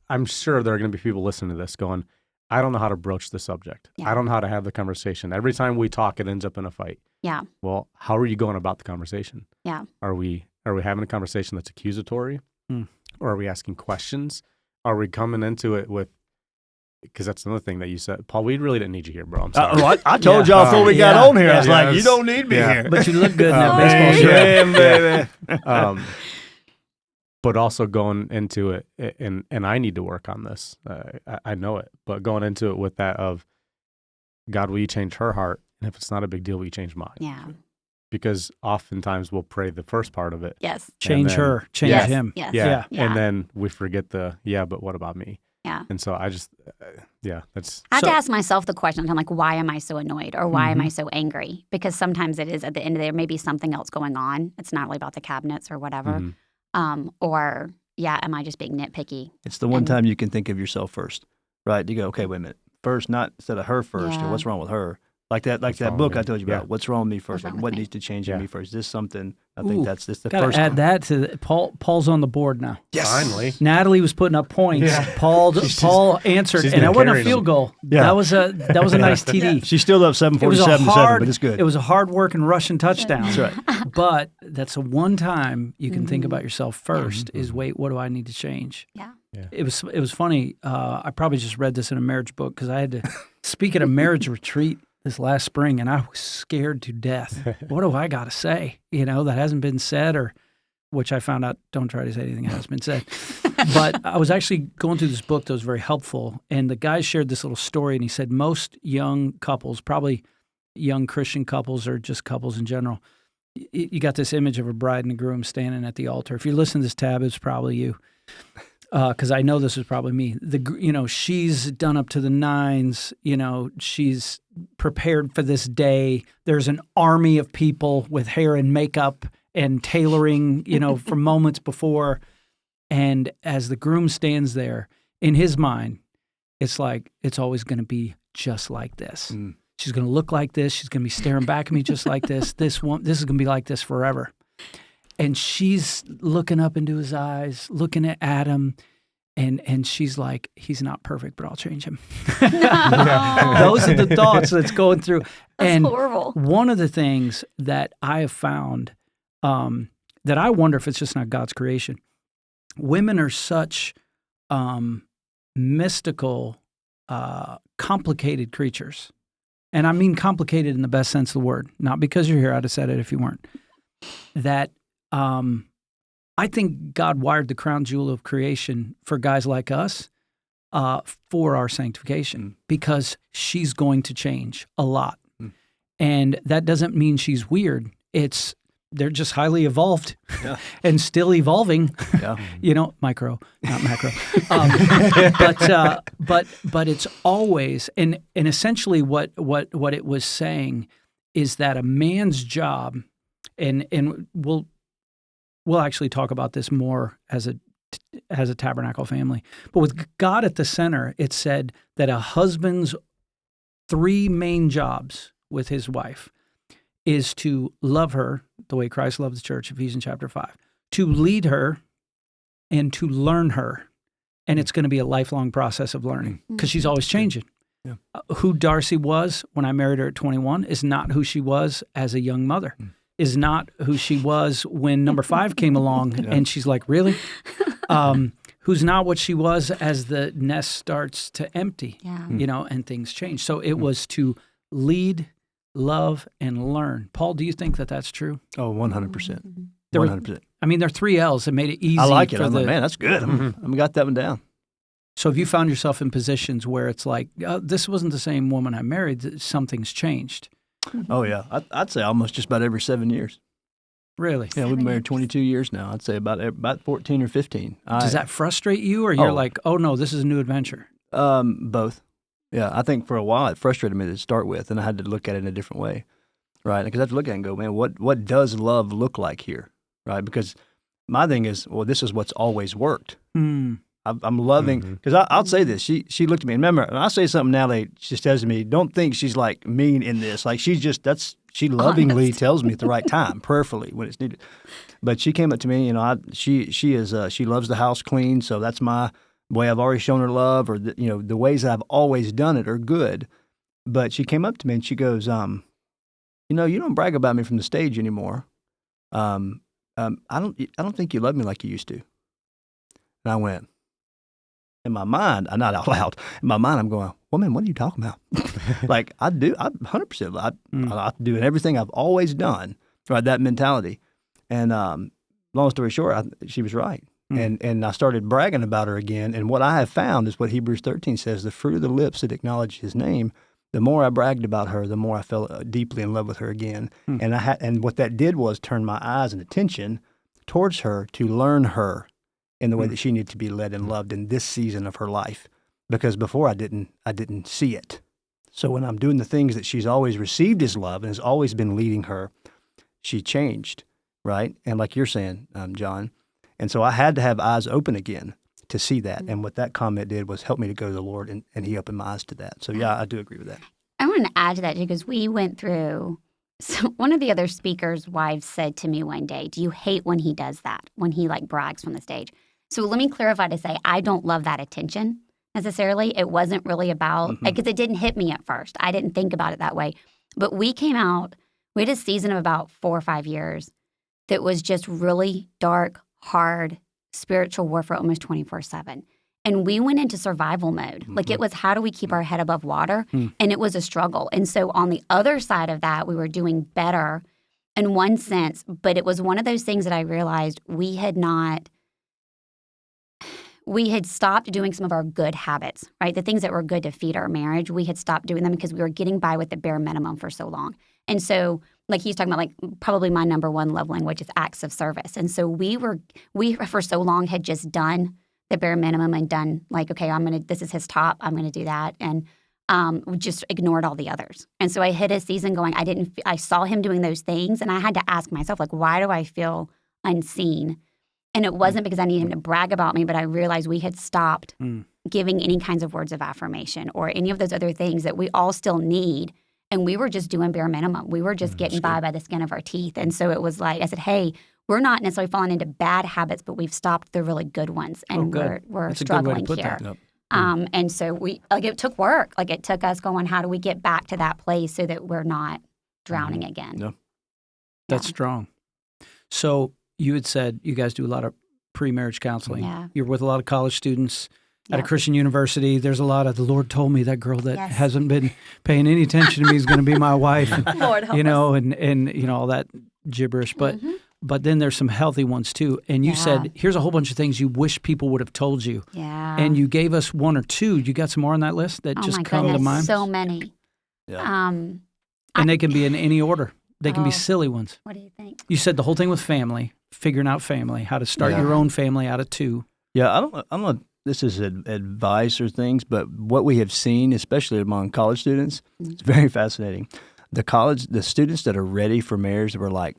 I'm sure there are going to be people listening to this going, I don't know how to broach the subject. Yeah. I don't know how to have the conversation. Every time we talk, it ends up in a fight. Yeah. Well, how are you going about the conversation? Yeah. Are we having a conversation that's accusatory? Or are we asking questions? Are we coming into it with, because that's another thing that you said, Paul, we really didn't need you here, bro. I'm sorry. I told y'all before we got on here, I was like, you don't need me here. But you look good in that baseball shirt. Baby. But also going into it, and I need to work on this. I know it, but going into it with that of, God, will you change her heart? And if it's not a big deal, will you change mine? Yeah. Because oftentimes we'll pray the first part of it. Yes. Change then, her, change yes. him. Yes. Yeah. Yeah. And then we forget but what about me? Yeah. And so I just, that's. I had to ask myself the question. I'm like, why am I so annoyed or why am I so angry? Because sometimes it is at the end of the day, maybe something else going on. It's not really about the cabinets or whatever. Or, am I just being nitpicky? It's the one time you can think of yourself first, right? You go, okay, wait a minute. First, not instead of her first, or what's wrong with her? Like that book I told you about. What's wrong with me first? Like, what needs to change in me first? Is this something? I think that's the gotta first. Add that to Paul's on the board now. Yes. Finally. Natalie was putting up points. Yeah. Paul answered, and it wasn't a field goal. Yeah. That was a nice TD. She's still up 747-7, but it's good. It was a hard-working Russian touchdown. That's right. But that's the one time you can think about yourself first. Is wait, what do I need to change? Yeah. It was funny. I probably just read this in a marriage book because I had to speak at a marriage retreat this last spring, and I was scared to death. What do I got to say? That hasn't been said, or which I found out. Don't try to say anything that hasn't been said. But I was actually going through this book that was very helpful, and the guy shared this little story, and he said most young couples, probably young Christian couples or just couples in general, you got this image of a bride and a groom standing at the altar. If you listen to this tab, it's probably you. Because I know this is probably me. She's done up to the nines. She's prepared for this day. There's an army of people with hair and makeup and tailoring, for moments before. And as the groom stands there, in his mind, it's like it's always going to be just like this. She's going to look like this. She's going to be staring back at me just like this. This is going to be like this forever. And she's looking up into his eyes, looking at Adam, and she's like, he's not perfect, but I'll change him. Those are the thoughts that's going through. That's horrible. One of the things that I have found that I wonder if it's just not God's creation, women are such mystical, complicated creatures. And I mean complicated in the best sense of the word, not because you're here. I'd have said it if you weren't. That I think God wired the crown jewel of creation for guys like us for our sanctification, because she's going to change a lot. And that doesn't mean she's weird. They're just highly evolved and still evolving, micro, not macro. But it's always, and essentially what it was saying is that a man's job, and we'll actually talk about this more as a tabernacle family. But with God at the center, it said that a husband's 3 main jobs with his wife is to love her the way Christ loved the church, Ephesians chapter 5, to lead her, and to learn her. And it's going to be a lifelong process of learning because she's always changing. Yeah. Who Darcy was when I married her at 21 is not who she was as a young mother. Is not who she was when number 5 came along, and she's like, really? Who's not what she was as the nest starts to empty, and things change. So it was to lead, love, and learn. Paul, do you think that that's true? Oh, 100%. 100%. I mean, there are 3 L's that made it easy. I like it. I'm like, man, that's good. I got that one down. So have you found yourself in positions where it's like, this wasn't the same woman I married, something's changed? Oh, yeah. I'd say almost just about every 7 years. Really? Yeah, we've been married 22 years now. I'd say about 14 or 15. Does that frustrate you, or you're like, oh, no, this is a new adventure? Both. Yeah, I think for a while it frustrated me to start with, and I had to look at it in a different way, right? Because I have to look at it and go, man, what does love look like here, right? Because my thing is, well, this is what's always worked. I'm loving, because I'll say this. She looked at me, and remember, when I say something now, she says to me, don't think she's like mean in this. Like she lovingly tells me at the right time, prayerfully when it's needed. But she came up to me, she loves the house clean, so that's my way. I've already shown her love, or the ways that I've always done it are good. But she came up to me and she goes, you don't brag about me from the stage anymore. I don't think you love me like you used to. And I went, in my mind, not out loud, in my mind, I'm going, woman, what are you talking about? Like, I do, I'm 100%. I'm doing everything I've always done, right? That mentality. And long story short, she was right. And I started bragging about her again. And what I have found is what Hebrews 13 says, the fruit of the lips that acknowledge his name. The more I bragged about her, the more I fell deeply in love with her again. And what that did was turn my eyes and attention towards her to learn her in the way that she needed to be led and loved in this season of her life. because before I didn't see it. So when I'm doing the things that she's always received as love and has always been leading her, she changed, right? And like you're saying, John, and so I had to have eyes open again to see that. And what that comment did was help me to go to the Lord, and he opened my eyes to that. So yeah, I do agree with that. I want to add to that because we went through. So one of the other speakers' wives said to me one day, "Do you hate when he does that? When he like brags from the stage?" So let me clarify to say I don't love that attention necessarily. It wasn't really about because it didn't hit me at first. I didn't think about it that way. But we came out. We had a season of about 4 or 5 years that was just really dark, hard, spiritual warfare almost 24/7. And we went into survival mode. Like it was, how do we keep our head above water? And it was a struggle. And so on the other side of that, we were doing better in one sense, but it was one of those things that I realized we had stopped doing some of our good habits, right? The things that were good to feed our marriage, we had stopped doing them because we were getting by with the bare minimum for so long. And so like he's talking about, like probably my number one love language is acts of service. And so we for so long had just done the bare minimum and done like, okay, this is his top, I'm going to do that. And we just ignored all the others. And so I hit a season going, I saw him doing those things and I had to ask myself, like, why do I feel unseen? And it wasn't because I needed him to brag about me, but I realized we had stopped giving any kinds of words of affirmation or any of those other things that we all still need. And we were just doing bare minimum. We were just getting by the skin of our teeth. And so it was like, I said, hey, we're not necessarily falling into bad habits, but we've stopped the really good ones. And we're That's struggling a good way to put here. that. And so it took work. Like it took us going, how do we get back to that place so that we're not drowning again? No. That's strong. So you had said you guys do a lot of pre-marriage counseling. Yeah. You're with a lot of college students at a Christian university. There's a lot of, the Lord told me that girl that hasn't been paying any attention to me is going to be my wife. Lord help us. And all that gibberish. But then there's some healthy ones too. And you said, here's a whole bunch of things you wish people would have told you. Yeah. And you gave us one or two. You got some more on that list that just come to mind? So many. Yeah. And they can be in any order. They can be silly ones. What do you think? You said the whole thing with family, figuring out family, how to start your own family out of two. Yeah, I don't know. This is advice or things, but what we have seen, especially among college students, it's very fascinating. The students that are ready for marriage, were like,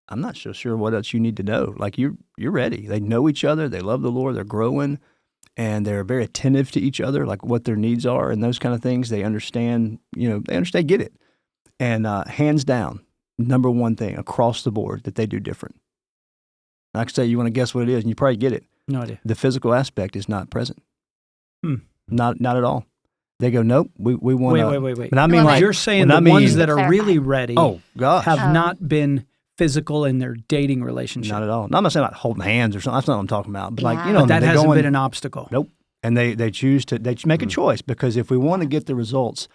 I'm not so sure what else you need to know. Like you're ready. They know each other. They love the Lord. They're growing, and they're very attentive to each other, like what their needs are and those kind of things. They understand. Get it. And hands down, number one thing across the board that they do different. I can say you want to guess what it is, and you probably get it. No idea. The physical aspect is not present. Not at all. They go, nope. We want. Wait. But I mean, you're saying the ones that are really ready. Oh gosh, have not been physical in their dating relationship. Not at all. I'm not saying about holding hands or something. That's not what I'm talking about. But but that hasn't been an obstacle. Nope. And they make a choice, because if we want to get the results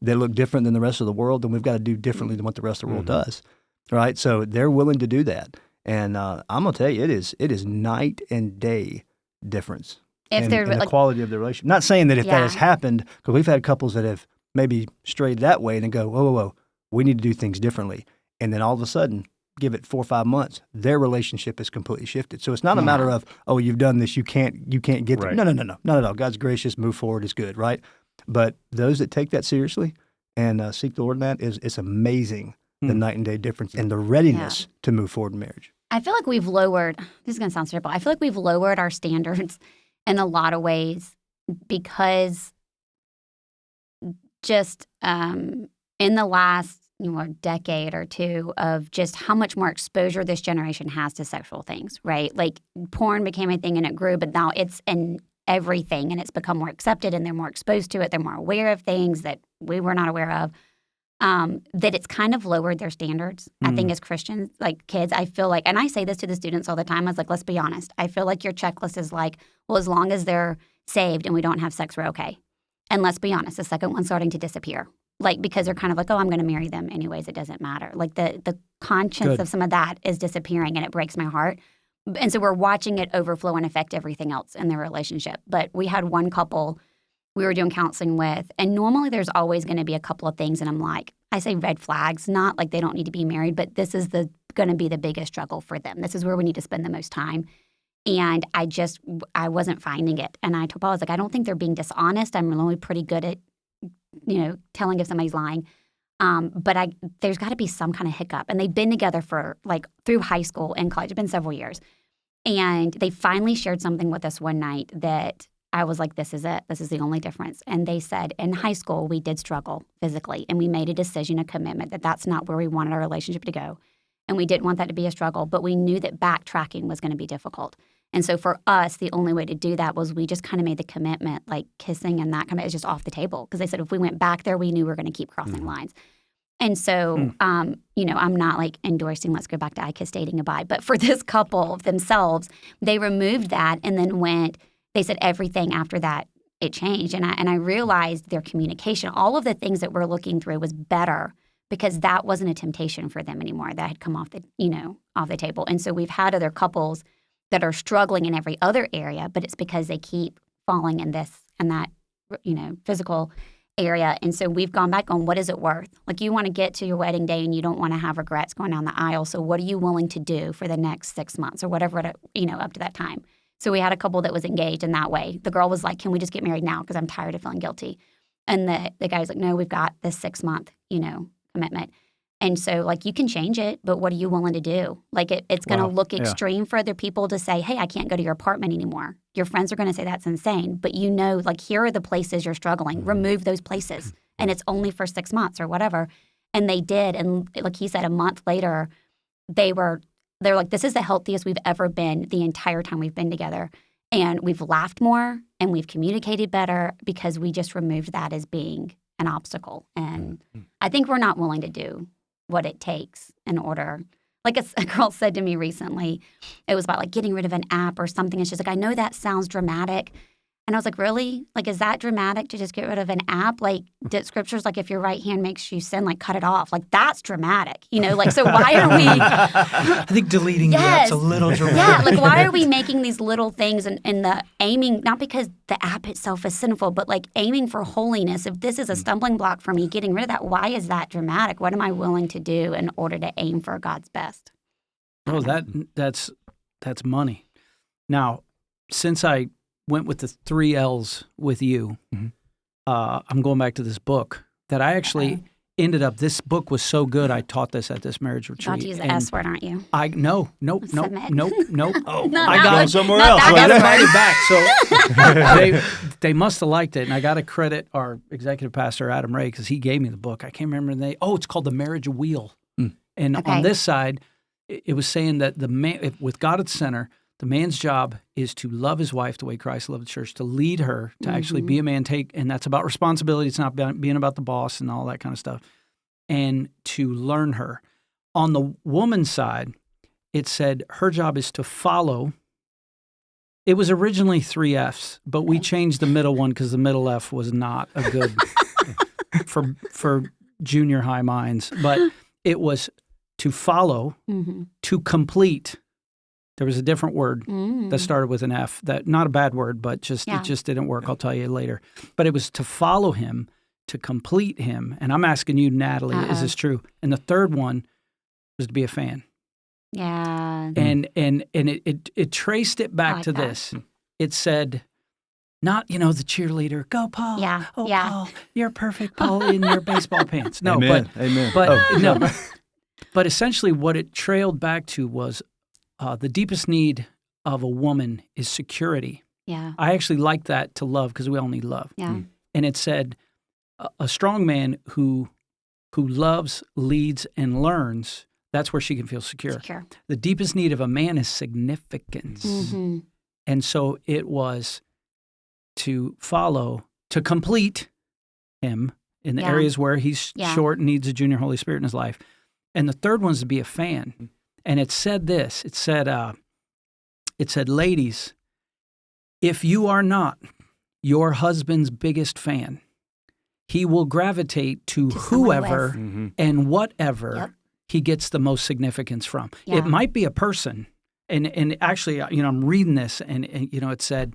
that look different than the rest of the world, then we've got to do differently than what the rest of the world does. Right? So they're willing to do that. And I'm gonna tell you, it is night and day difference in the quality of the relationship. Not saying that if that has happened, because we've had couples that have maybe strayed that way and then go, whoa, we need to do things differently, and then all of a sudden, give it 4 or 5 months, their relationship is completely shifted. So it's not a matter of, oh, you've done this, you can't get there. No, not at all. God's gracious, move forward, is good, right? But those that take that seriously and seek the Lord in that, it's amazing the night and day difference and the readiness to move forward in marriage. I feel like we've lowered, this is going to sound terrible, I feel like we've lowered our standards in a lot of ways because just in the last decade or two of just how much more exposure this generation has to sexual things, right? Like porn became a thing and it grew, but now it's in everything and it's become more accepted and they're more exposed to it. They're more aware of things that we were not aware of. That it's kind of lowered their standards. I think as Christians, like kids, I feel like, and I say this to the students all the time, I was like, let's be honest. I feel like your checklist is like, well, as long as they're saved and we don't have sex, we're okay. And let's be honest, the second one's starting to disappear. Like, because they're kind of like, oh, I'm going to marry them anyways. It doesn't matter. Like the conscience of some of that is disappearing and it breaks my heart. And so we're watching it overflow and affect everything else in their relationship. But we had one couple we were doing counseling with, and normally there's always going to be a couple of things. And I'm like, I say red flags, not like they don't need to be married, but this is going to be the biggest struggle for them. This is where we need to spend the most time. And I wasn't finding it. And I told Paul, I was like, I don't think they're being dishonest. I'm really pretty good at, telling if somebody's lying. But there's got to be some kind of hiccup. And they've been together for through high school and college. It's been several years. And they finally shared something with us one night that I was like, this is it. This is the only difference. And they said, in high school, we did struggle physically. And we made a decision, a commitment that that's not where we wanted our relationship to go. And we didn't want that to be a struggle. But we knew that backtracking was going to be difficult. And so for us, the only way to do that was we just kind of made the commitment, like kissing and that kind of is just off the table. Because they said if we went back there, we knew we were going to keep crossing lines. And so, I'm not endorsing let's go back to I Kiss Dating Goodbye. But for this couple themselves, they removed that and then they said everything after that, it changed. And I realized their communication, all of the things that we're looking through was better because that wasn't a temptation for them anymore. That had come off the table. And so we've had other couples that are struggling in every other area, but it's because they keep falling in this and that, physical area. And so we've gone back on what is it worth? You want to get to your wedding day and you don't want to have regrets going down the aisle. So what are you willing to do for the next 6 months or whatever, up to that time? So we had a couple that was engaged in that way. The girl was like, can we just get married now? Because I'm tired of feeling guilty. And the guy was like, no, we've got this 6 month, commitment. And so, you can change it, but what are you willing to do? It's going to look extreme for other people to say, hey, I can't go to your apartment anymore. Your friends are going to say that's insane. But here are the places you're struggling. Remove those places. And it's only for 6 months or whatever. And they did. And like he said, a month later, they're like, this is the healthiest we've ever been the entire time we've been together. And we've laughed more and we've communicated better because we just removed that as being an obstacle. And I think we're not willing to do what it takes in order. A girl said to me recently, it was about getting rid of an app or something. And she's like, I know that sounds dramatic. And I was like, really? Is that dramatic to just get rid of an app? Scripture's if your right hand makes you sin, cut it off. That's dramatic. So why are we? I think deleting the app's a little dramatic. Yeah, why are we making these little things and the aiming, not because the app itself is sinful, but aiming for holiness. If this is a stumbling block for me, getting rid of that, why is that dramatic? What am I willing to do in order to aim for God's best? Oh, that's money. Now, since I went with the 3 L's with you, I'm going back to this book that I actually ended up, this book was so good, I taught this at this marriage retreat. You're about to use the S word, aren't you? Nope. Oh, I got somewhere else. I got it invited back. So they must have liked it. And I got to credit our executive pastor, Adam Ray, because he gave me the book. I can't remember the name. Oh, it's called The Marriage Wheel. And on this side, it was saying that the man, with God at the center, the man's job is to love his wife the way Christ loved the church, to lead her, to actually be a man, and that's about responsibility. It's not being about the boss and all that kind of stuff, and to learn her. On the woman's side, it said her job is to follow. It was originally 3 F's, but we changed the middle one because the middle F was not a good for junior high minds. But it was to follow, to complete. There was a different word that started with an F, that not a bad word, but it just didn't work. I'll tell you later. But it was to follow him, to complete him. And I'm asking you, Natalie, is this true? And the third one was to be a fan. Yeah. And it traced it back to this. It said, not, the cheerleader, go Paul. Yeah. Oh, Paul, you're perfect, Paul, in your baseball pants. No, Amen. No. But essentially what it trailed back to was the deepest need of a woman is security. Yeah. I actually like that to love because we all need love. Yeah. And it said a strong man who loves, leads, and learns, that's where she can feel secure. The deepest need of a man is significance. And so it was to follow, to complete him in the areas where he's short and needs a junior Holy Spirit in his life. And the third one is to be a fan. And it said this, it said, ladies, if you are not your husband's biggest fan, he will gravitate to whoever and whatever he gets the most significance from. Yeah. It might be a person. And actually, I'm reading this and it said,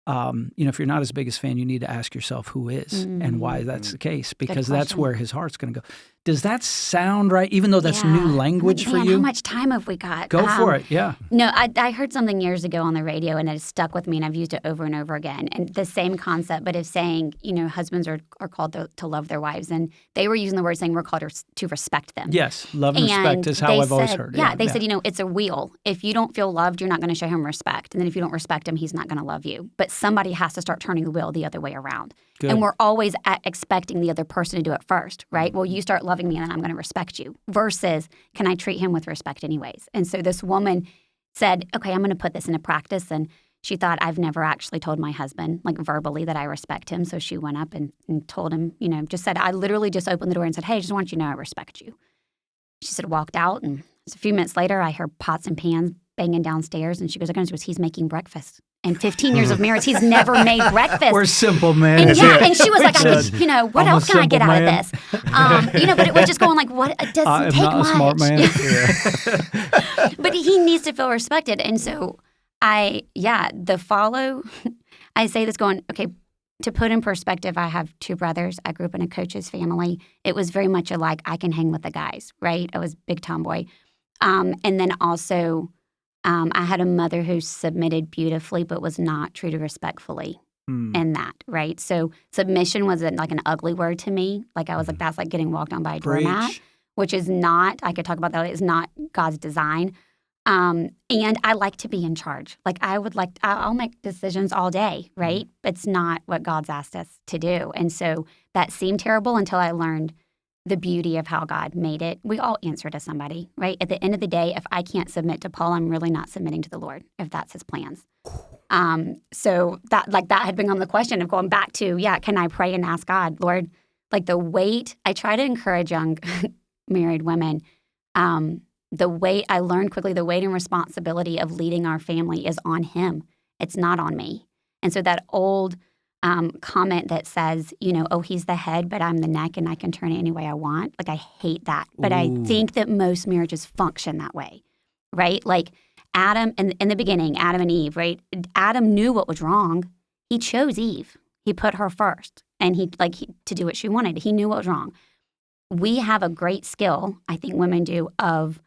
if you're not his biggest fan, you need to ask yourself who is and why that's the case, because that's where his heart's going to go. Does that sound right? Even though that's new language for Man, you? how much time have we got? Go for it, yeah. No, I heard something years ago on the radio, and it has stuck with me, and I've used it over and over again. And the same concept, but of saying, husbands are called to love their wives. And they were using the word saying we're called to respect them. Yes, love and respect is how I've always heard it. Yeah, they said, it's a wheel. If you don't feel loved, you're not going to show him respect. And then if you don't respect him, he's not going to love you. But somebody has to start turning the wheel the other way around. Good. And we're always expecting the other person to do it first, right? Well, you start loving me and then I'm going to respect you versus can I treat him with respect anyways? And so this woman said, okay, I'm going to put this into practice. And she thought, I've never actually told my husband, like verbally, that I respect him. So she went up and told him, just said, I literally just opened the door and said, hey, I just want you to know I respect you. She said, walked out. And a few minutes later, I heard pots and pans banging downstairs. And she goes, he's making breakfast. In 15 years of marriage, he's never made breakfast. We're simple, man. And and she was like, what else can I get out of this? But it was just going like, what? It doesn't take much. I'm not a smart man. But he needs to feel respected. And so I say this going, okay, to put in perspective, I have two brothers. I grew up in a coach's family. It was very much alike, I can hang with the guys, right? I was a big tomboy. And then also, I had a mother who submitted beautifully but was not treated respectfully in that, right? So submission was like an ugly word to me. Like I was like, that's like getting walked on by a doormat, which is not, I could talk about that, it's not God's design. And I like to be in charge. Like I'll make decisions all day, right? It's not what God's asked us to do. And so that seemed terrible until I learned the beauty of how God made it. We all answer to somebody, right? At the end of the day, if I can't submit to Paul, I'm really not submitting to the Lord, if that's his plans. So that had been on the question of going back to, can I pray and ask God, Lord, like the weight, I try to encourage young married women, the weight, I learned quickly, the weight and responsibility of leading our family is on him. It's not on me. And so that old comment that says, he's the head, but I'm the neck and I can turn it any way I want. Like, I hate that. But I think that most marriages function that way, right? Like Adam, in the beginning, Adam and Eve, right? Adam knew what was wrong. He chose Eve. He put her first and to do what she wanted. He knew what was wrong. We have a great skill, I think women do, of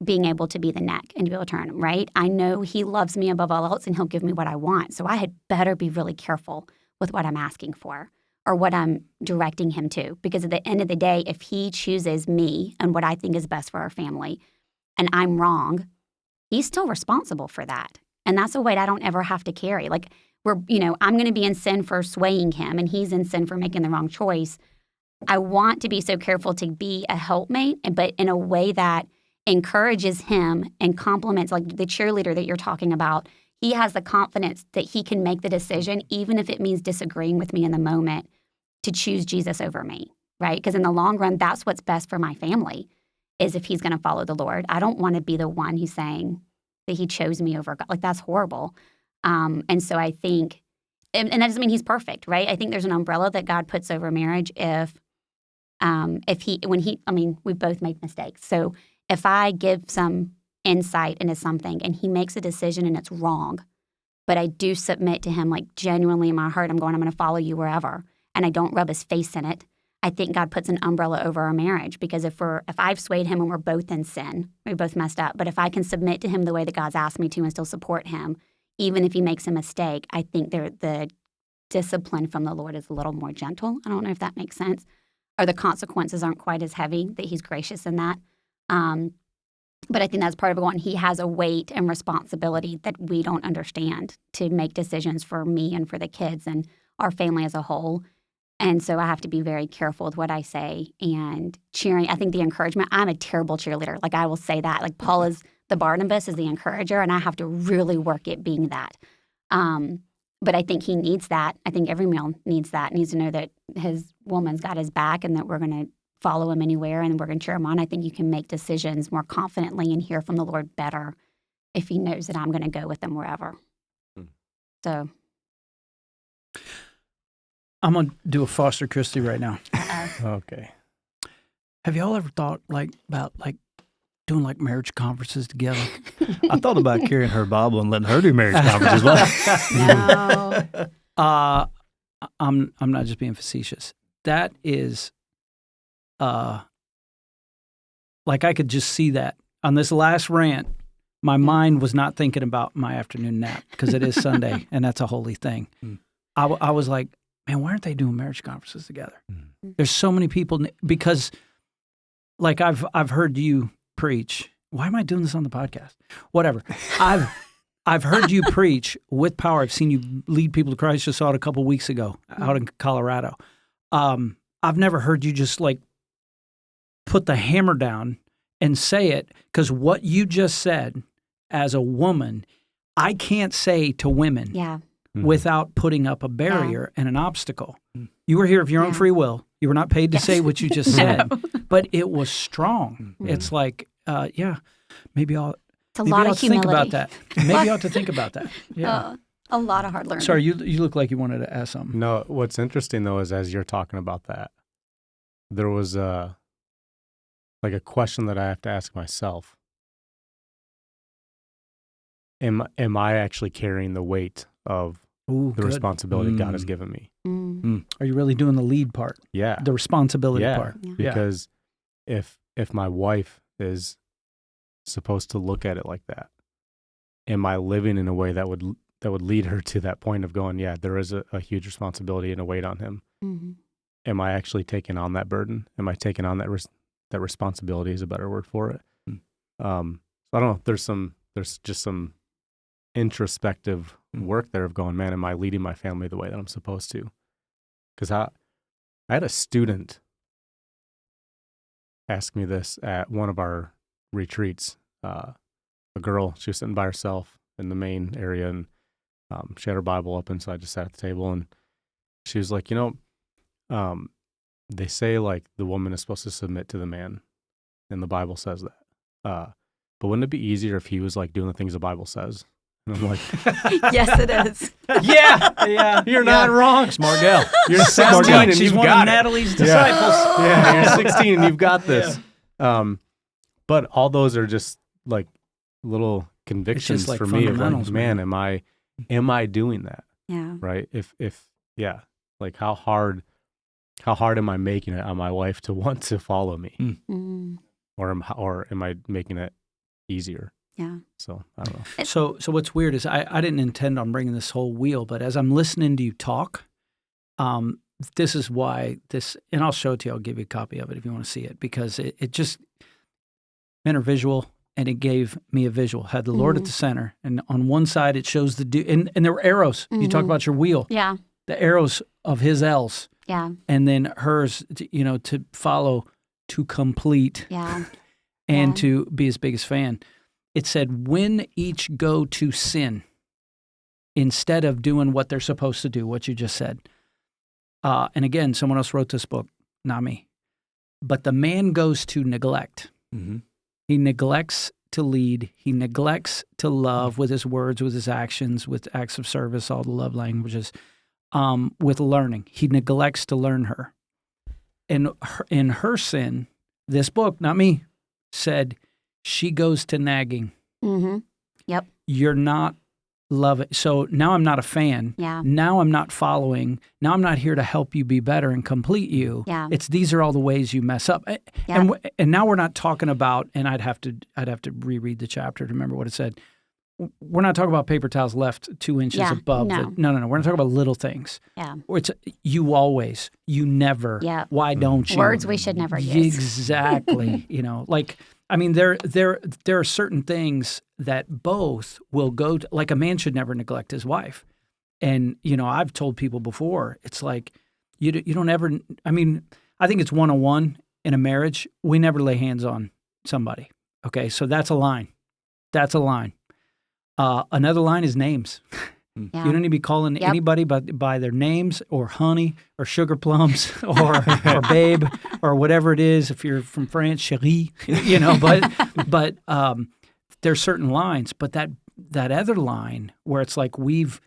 being able to be the neck and to be able to turn him, right? I know he loves me above all else and he'll give me what I want. So I had better be really careful with what I'm asking for or what I'm directing him to. Because at the end of the day, if he chooses me and what I think is best for our family and I'm wrong, he's still responsible for that. And that's a weight I don't ever have to carry. Like I'm going to be in sin for swaying him and he's in sin for making the wrong choice. I want to be so careful to be a helpmate, but in a way that encourages him and compliments, like the cheerleader that you're talking about. He has the confidence that he can make the decision, even if it means disagreeing with me in the moment, to choose Jesus over me, right? Because in the long run, that's what's best for my family, is if he's going to follow the Lord. I don't want to be the one who's saying that he chose me over God. Like, that's horrible. And so I think, and that doesn't mean he's perfect, right? I think there's an umbrella that God puts over marriage we both make mistakes. So if I give some insight into something and he makes a decision and it's wrong, but I do submit to him, like genuinely in my heart, I'm going to follow you wherever, and I don't rub his face in it, I think God puts an umbrella over our marriage. Because if I've swayed him and we're both in sin, we both messed up, but if I can submit to him the way that God's asked me to and still support him, even if he makes a mistake, I think the discipline from the Lord is a little more gentle. I don't know if that makes sense. Or the consequences aren't quite as heavy, that he's gracious in that. But I think that's part of it. He has a weight and responsibility that we don't understand to make decisions for me and for the kids and our family as a whole. And so I have to be very careful with what I say and cheering. I think the encouragement, I'm a terrible cheerleader. Like, I will say that. Like, Paul is the Barnabas, is the encourager, and I have to really work at being that. But I think he needs that. I think every male needs that, needs to know that his woman's got his back and that we're going to follow him anywhere and we're going to cheer him on. I think you can make decisions more confidently and hear from the Lord better if he knows that I'm going to go with him wherever. So I'm going to do a Foster Christie right now. Okay. Have y'all ever thought about doing marriage conferences together? I thought about carrying her Bible and letting her do marriage conferences. No. I'm not just being facetious. That is like I could just see that on this last rant. My mind was not thinking about my afternoon nap because it is Sunday and that's a holy thing. I was like, man, why aren't they doing marriage conferences together? There's so many people because, like I've heard you preach. Why am I doing this on the podcast? Whatever. I've heard you preach with power. I've seen you lead people to Christ. Just saw it a couple weeks ago out in Colorado. I've never heard you just like put the hammer down and say it, because what you just said as a woman, I can't say to women without putting up a barrier and an obstacle. You were here of your own free will. You were not paid to say what you just said, but it was strong. It's like, maybe I'll think about that. Maybe I ought to think about that. Yeah. A lot of hard learning. Sorry, you look like you wanted to ask something. No, what's interesting though is as you're talking about that, there was like a question that I have to ask myself. Am I actually carrying the weight of the responsibility God has given me? Are you really doing the lead part? Yeah. The responsibility part? Yeah. Because if my wife is supposed to look at it like that, am I living in a way that would lead her to that point of going, yeah, there is a huge responsibility and a weight on him. Am I actually taking on that burden? Am I taking on that responsibility is a better word for it. So I don't know. There's just some introspective work there of going, man, am I leading my family the way that I'm supposed to? Because I had a student ask me this at one of our retreats. A girl, she was sitting by herself in the main area, and she had her Bible open, so I just sat at the table, and she was like, they say like the woman is supposed to submit to the man, and the Bible says that. But wouldn't it be easier if he was like doing the things the Bible says? And I'm like, yes, it is. yeah, you're not wrong. Smart gal. You're 16 and She's you've one got of it. Natalie's disciples. Yeah, you're 16 and you've got this. But all those are just like little convictions like for me of like, fundamentals, man, am I doing that? Yeah. Right? If like how hard am I making it on my wife to want to follow me? Or am I making it easier? Yeah. So I don't know. So what's weird is I didn't intend on bringing this whole wheel, but as I'm listening to you talk, this is why this, and I'll show it to you. I'll give you a copy of it if you want to see it, because it just meant a visual, and it gave me a visual. Had the Lord at the center, and on one side it shows and there were arrows. You talk about your wheel. Yeah. The arrows of his L's. Yeah. And then hers, to follow, to complete. Yeah. And to be his biggest fan. It said, when each go to sin instead of doing what they're supposed to do, what you just said. And again, someone else wrote this book, not me. But the man goes to neglect. He neglects to lead. He neglects to love with his words, with his actions, with acts of service, all the love languages, with learning. He neglects to learn her. And in her sin, this book, not me, said, she goes to nagging. Yep. You're not loving. So now I'm not a fan. Yeah. Now I'm not following. Now I'm not here to help you be better and complete you. Yeah. These are all the ways you mess up. Yeah. And now we're not talking about, and I'd have to reread the chapter to remember what it said. We're not talking about paper towels left 2 inches above. No. No. We're not talking about little things. Yeah. Or it's you always, you never. Yeah. Why don't you? Words we should never use. Exactly. There are certain things that both will go to, like a man should never neglect his wife. And, I've told people before, it's like, you don't ever, I think it's 101 in a marriage. We never lay hands on somebody. Okay. So that's a line. Another line is names. Yeah. You don't need to be calling anybody by their names or honey or sugar plums or babe or whatever it is. If you're from France, chérie, but there's certain lines. But that other line where it's like we've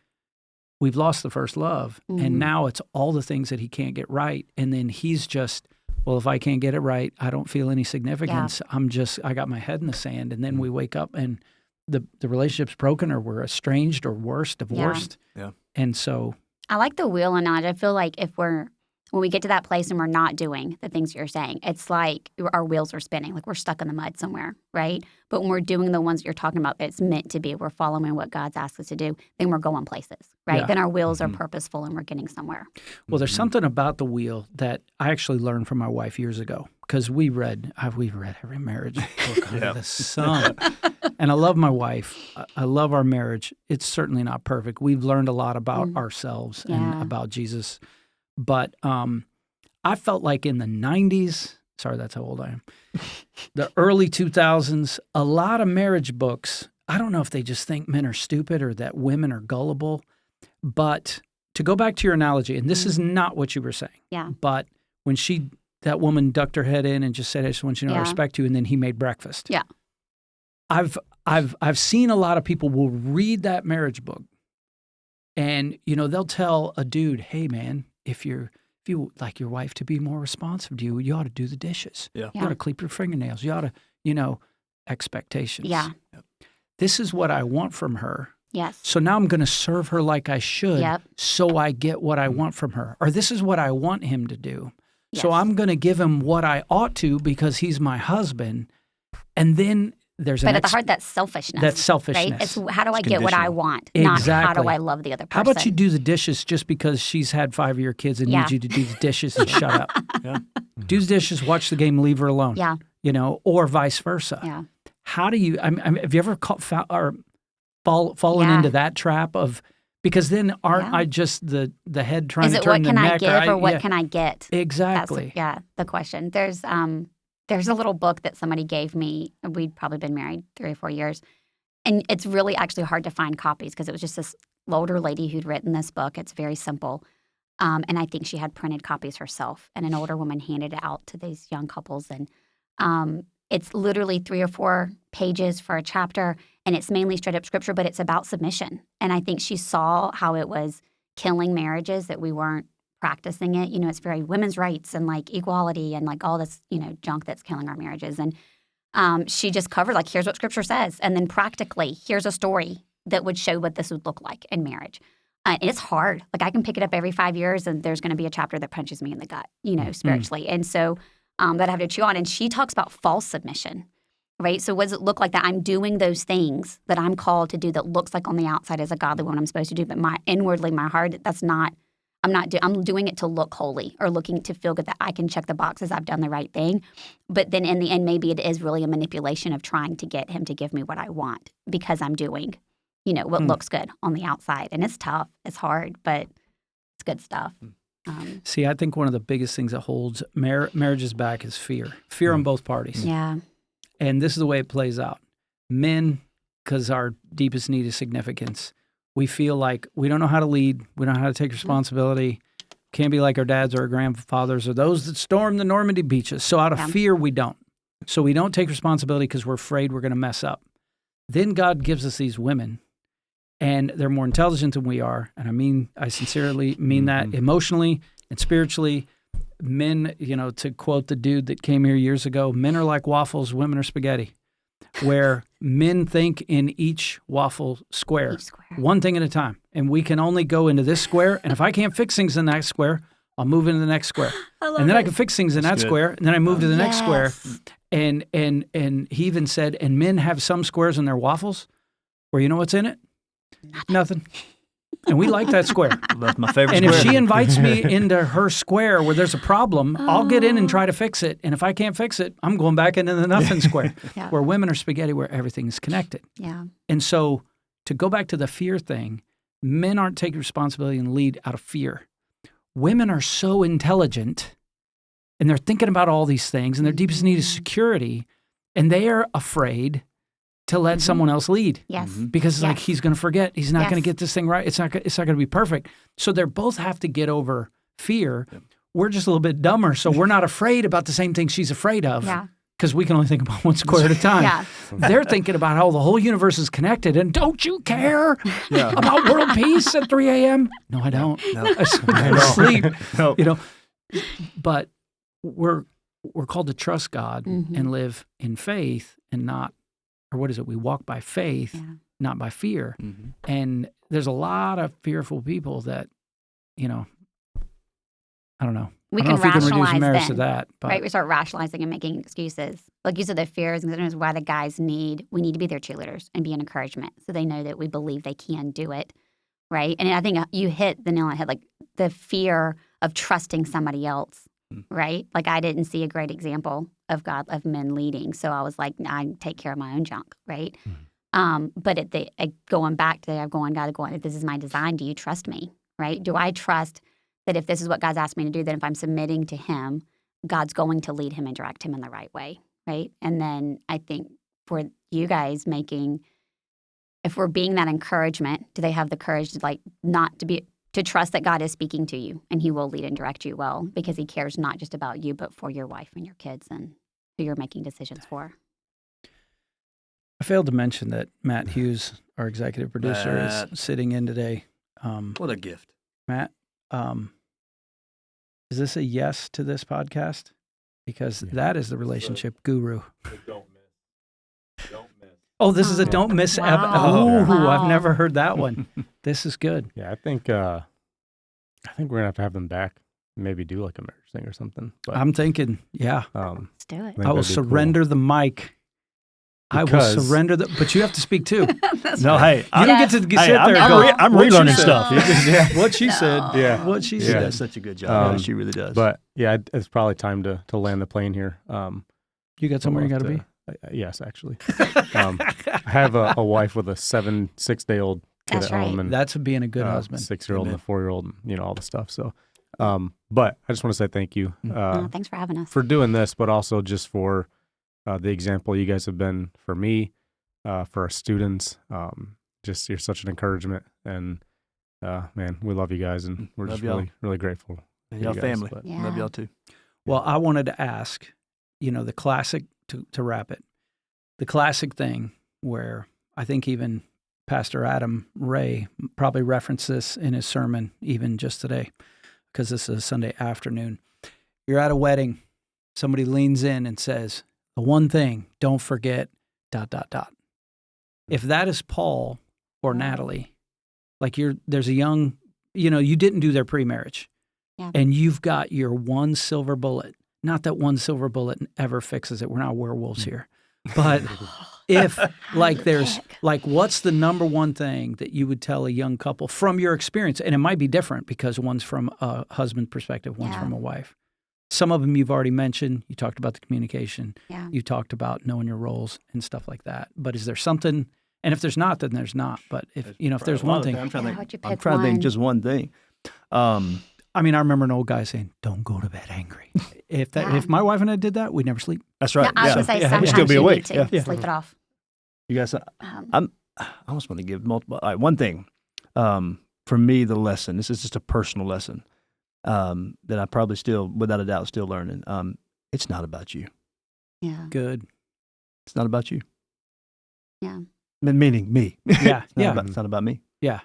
lost the first love, and now it's all the things that he can't get right, and then he's just, well, if I can't get it right, I don't feel any significance. Yeah. I got my head in the sand, and then we wake up and the relationship's broken, or we're estranged, or worse, divorced. Yeah. And so I like the wheel analogy. I feel like if we're when we get to that place and we're not doing the things you're saying, it's like our wheels are spinning, like we're stuck in the mud somewhere, right? But when we're doing the ones that you're talking about, it's meant to be, we're following what God's asked us to do, then we're going places, right? Yeah. Then our wheels are purposeful and we're getting somewhere. Well, there's something about the wheel that I actually learned from my wife years ago because we read every marriage book under the sun. And I love my wife. I love our marriage. It's certainly not perfect. We've learned a lot about ourselves and about Jesus. But I felt like in the 90s, sorry, that's how old I am, the early 2000s, a lot of marriage books, I don't know if they just think men are stupid or that women are gullible, but to go back to your analogy, and this is not what you were saying, but when that woman ducked her head in and just said, I just want you to know I respect you, and then he made breakfast. Yeah. I've seen a lot of people will read that marriage book and, they'll tell a dude, hey, man, if you like your wife to be more responsive to you, you ought to do the dishes. Yeah. You ought to clip your fingernails. You ought to, expectations. Yeah. This is what I want from her. Yes. So now I'm going to serve her like I should so I get what I want from her. Or this is what I want him to do. So I'm going to give him what I ought to because he's my husband. And then there's But at the heart, that's selfishness. That's selfishness. Right? It's how do I get what I want, not how do I love the other person. How about you do the dishes just because she's had 5 of your kids and needs you to do the dishes and shut up? Yeah. Do the dishes, watch the game, leave her alone. Yeah. Or vice versa. Yeah. How do you, have you ever fallen into that trap of, because then aren't I just the head trying to turn the neck? Is it what can I give or what can I get? Exactly. That's, the question. There's a little book that somebody gave me. We'd probably been married 3 or 4 years. And it's really actually hard to find copies because it was just this older lady who'd written this book. It's very simple. And I think she had printed copies herself. And an older woman handed it out to these young couples. And it's literally 3 or 4 pages for a chapter. And it's mainly straight up scripture, but it's about submission. And I think she saw how it was killing marriages, that we weren't practicing it. It's very women's rights and like equality and like all this, junk that's killing our marriages. And she just covered like, here's what scripture says. And then practically, here's a story that would show what this would look like in marriage. And it's hard. Like I can pick it up every 5 years and there's going to be a chapter that punches me in the gut, spiritually. And so that I have to chew on. And she talks about false submission, right? So what does it look like that I'm doing those things that I'm called to do that looks like on the outside as a godly woman I'm supposed to do, but inwardly, my heart, I'm doing it to look holy or looking to feel good that I can check the boxes, I've done the right thing. But then in the end, maybe it is really a manipulation of trying to get him to give me what I want because I'm doing, what looks good on the outside. And it's tough. It's hard, but it's good stuff. See, I think one of the biggest things that holds marriages back is fear. Fear on both parties. Yeah. And this is the way it plays out. Men, because our deepest need is significance, we feel like we don't know how to lead. We don't know how to take responsibility. Can't be like our dads or our grandfathers or those that stormed the Normandy beaches. So out of fear, we don't. So we don't take responsibility because we're afraid we're going to mess up. Then God gives us these women, and they're more intelligent than we are. And I sincerely mean that emotionally and spiritually. Men, to quote the dude that came here years ago, men are like waffles, women are spaghetti. Where men think in each waffle square, one thing at a time. And we can only go into this square. And if I can't fix things in that square, I'll move into the next square. And then I can fix things in that square. And then I move to the next square. And he even said, and men have some squares in their waffles where you know what's in it? Nothing. And we like that square. That's my favorite and square. if she invites me into her square where there's a problem, I'll get in and try to fix it. And if I can't fix it, I'm going back into the nothing square, where women are spaghetti, where everything is connected. Yeah. And so to go back to the fear thing, men aren't taking responsibility and lead out of fear. Women are so intelligent, and they're thinking about all these things, and their deepest need is security, and they are afraid to let someone else lead. Yes. Because it's like, he's going to forget. He's not going to get this thing right. It's not going to be perfect. So they both have to get over fear. Yep. We're just a little bit dumber, so we're not afraid about the same thing she's afraid of. Yeah. Because we can only think about one square at a time. Yeah. They're thinking about how the whole universe is connected, and don't you care about world peace at 3 a.m.? No, I don't. No. I sleep. No. But we're called to trust God and live in faith and not, or what is it? We walk by faith, not by fear. And there's a lot of fearful people that, I I don't know. We I don't can know if you can reduce rationalize marriage to then, that. But right? We start rationalizing and making excuses. Like you said, the fears and concerns why the guys we need to be their cheerleaders and be an encouragement so they know that we believe they can do it, right? And I think you hit the nail on the head, like the fear of trusting somebody else, right? Like I didn't see a great example of men leading, so I was like, I take care of my own junk, right? But going back to I'm going, God, if this is my design, do you trust me, right? Do I trust that if this is what God's asked me to do, that if I'm submitting to Him, God's going to lead him and direct him in the right way, right? And then I think for you guys if we're being that encouragement, do they have the courage to trust that God is speaking to you and He will lead and direct you well because He cares not just about you, but for your wife and your kids and who you're making decisions for. I failed to mention that Matt Hughes, our executive producer, is sitting in today. What a gift. Matt, is this a yes to this podcast? Because that is the relationship guru. Don't miss. Oh, this is a don't miss. Wow. Wow. I've never heard that one. This is good. Yeah, I think we're gonna have them back. Maybe do like a marriage thing or something. But I'm thinking, yeah. Let's do it. I will surrender the mic. I will surrender but you have to speak too. No, hey, you don't get to sit there and go, I'm relearning stuff. What she said. Yeah. What she She said. does such a good job. She really does. But yeah, it's probably time to land the plane here. You got somewhere you got to be? Yes, actually. I have a wife with a 6-day-old kid That's at home, right. and That's being a good husband. 6-year-old and a 4-year-old, all the stuff. So, but I just want to say thank you Thanks for having us. for doing this, but also just for the example you guys have been for me, for our students. Just you're such an encouragement, and man, we love you guys, and we're Love just y'all. really, really grateful. And for y'all you guys, family. but- Yeah. Love y'all too. Well, I wanted to ask, the classic, to wrap it, the classic thing where I think even Pastor Adam Ray probably referenced this in his sermon even just today, because this is a Sunday afternoon. You're at a wedding, somebody leans in and says, the one thing, don't forget, ... If that is Paul or Natalie, like there's a young, you didn't do their pre-marriage. Yeah. And you've got your one silver bullet. Not that one silver bullet ever fixes it. We're not werewolves here. But if there's what's the number one thing that you would tell a young couple from your experience? And it might be different because one's from a husband perspective, one's from a wife. Some of them you've already mentioned. You talked about the communication. Yeah. You talked about knowing your roles and stuff like that. But is there something? And if there's not, then there's not. But if there's one thing, I'm trying to what'd you think. pick I'm trying to think one? just one thing. I remember an old guy saying, "Don't go to bed angry." If my wife and I did that, we'd never sleep. That's right. Yeah, I was going to say You'd sometimes still be you awake. need to Yeah. sleep it off. You guys, I almost want to give multiple. All right, one thing. For me, the lesson. This is just a personal lesson that I probably still, without a doubt, still learning. It's not about you. Yeah. Good. It's not about you. Yeah. Meaning me. Yeah. Yeah. It's not about me. Yeah.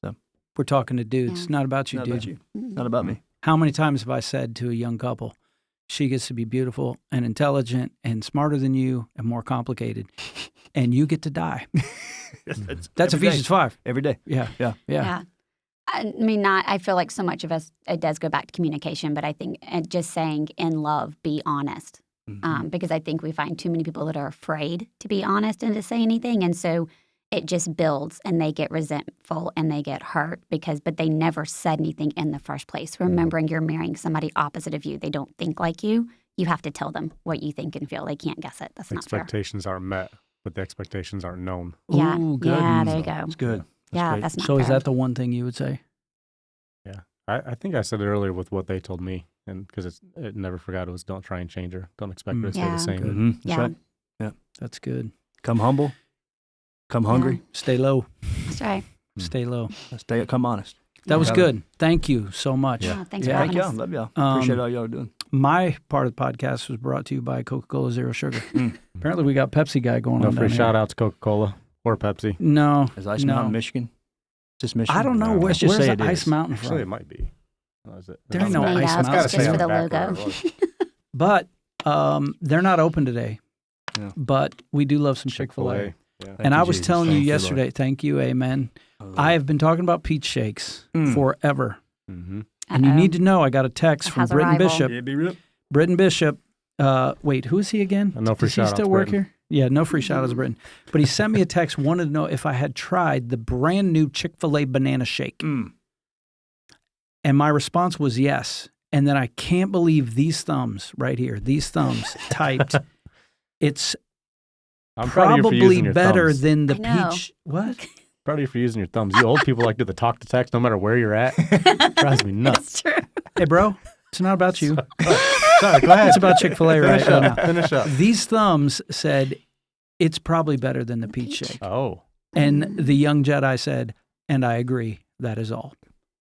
So we're talking to dudes. Yeah. Not about you, Not dude. about you. Not about me. How many times have I said to a young couple, she gets to be beautiful and intelligent and smarter than you and more complicated, and you get to die? That's every day. Ephesians 5. Every day. Yeah. Yeah. Yeah. I mean, I feel like so much of us, it does go back to communication, but I think just saying in love, be honest. Because I think we find too many people that are afraid to be honest and to say anything. And so it just builds and they get resentful and they get hurt but they never said anything in the first place. Remembering you're marrying somebody opposite of you. They don't think like you. You have to tell them what you think and feel. They can't guess it. That's not fair. Expectations aren't met, but the expectations aren't known. Yeah. Ooh, good. Yeah, there you go. It's good. Yeah, great. that's not So fair. is that the one thing you would say? Yeah, I think I said it earlier with what they told me, and because it never forgot, it was don't try and change her, don't expect her to stay Yeah. the same. Mm-hmm. That's Yeah. right. That's good. Come humble. Come hungry. Stay low. That's right. Stay low. Come honest. That was Yeah. good. Thank you so much. Yeah, thanks for Yeah. Thank having y'all. us. Love y'all. Um, Appreciate all y'all are doing. My part of the podcast was brought to you by Coca-Cola Zero Sugar. Apparently we got Pepsi guy going No on free down shout here. out to Coca-Cola or Pepsi. No. Is Ice no. Mountain, Michigan? Is this Michigan? I don't know. No. Where's Let's just say the it Ice is. Mountain Actually, it from? might be. Oh, is it? There ain't It's no made Ice up Mountain. gotta just say for on the back where logo. it was. But they're not open today. Yeah. But we do love some Chick-fil-A. Yeah. And I was Jesus. telling you Thank you, Lord. yesterday, thank you, amen. Oh, I have been talking about peach shakes forever. Mm-hmm. And you need to know, I got a text from Has a Britton rival. Bishop. Britton Bishop. Wait, who is he again? No free Does he shout-outs, still work Britton. here? Yeah, no free shout outs, Britton. But he sent me a text, wanted to know if I had tried the brand new Chick-fil-A banana shake. Mm. And my response was yes. And then I can't believe these thumbs right here, these thumbs typed, it's I'm proud of you for probably using your better thumbs. than the I know. peach. What? Proud of you for using your thumbs. You old people like to talk to text no matter where you're at. Drives me nuts. It's true. Hey, bro, it's not about you. Sorry, go ahead. It's about Chick-fil-A right Finish up. now. Finish up. These thumbs said, it's probably better than the peach shake. Oh. And the young Jedi said, and I agree, that is all.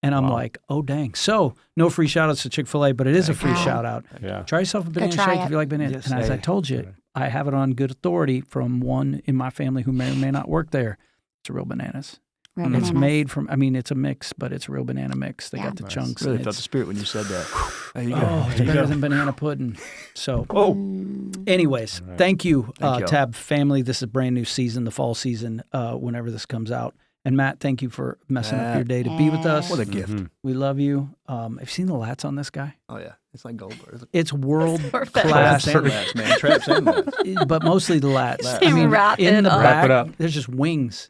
And I'm Wow. like, oh, dang. So no free shout-outs to Chick-fil-A, but it is a free you. shout-out. Yeah. Try yourself a banana try shake it. if you like banana. Yes, and as I hey. told you, I have it on good authority from one in my family who may or may not work there. It's real bananas. Real It's bananas. made from, I mean, it's a mix, but it's a real banana mix. They Yeah. got the Nice. chunks. Really and felt the it's, spirit when you said that. There you go. oh, it's There you better go. than banana pudding. So Mm. anyways, All right. thank you, Thank y'all. Tab family. This is a brand new season, the fall season, whenever this comes out. And Matt, thank you for messing up Matt. your day to be with us. What a gift. Mhm. We love you. Have you seen the lats on this guy? Oh, yeah. It's like Goldberg. It's world Perfect. class, Traps and lats, man. Traps and lats. but mostly the lats. Lats. I mean, Wrap in it the up. back, Wrap it up. there's just wings.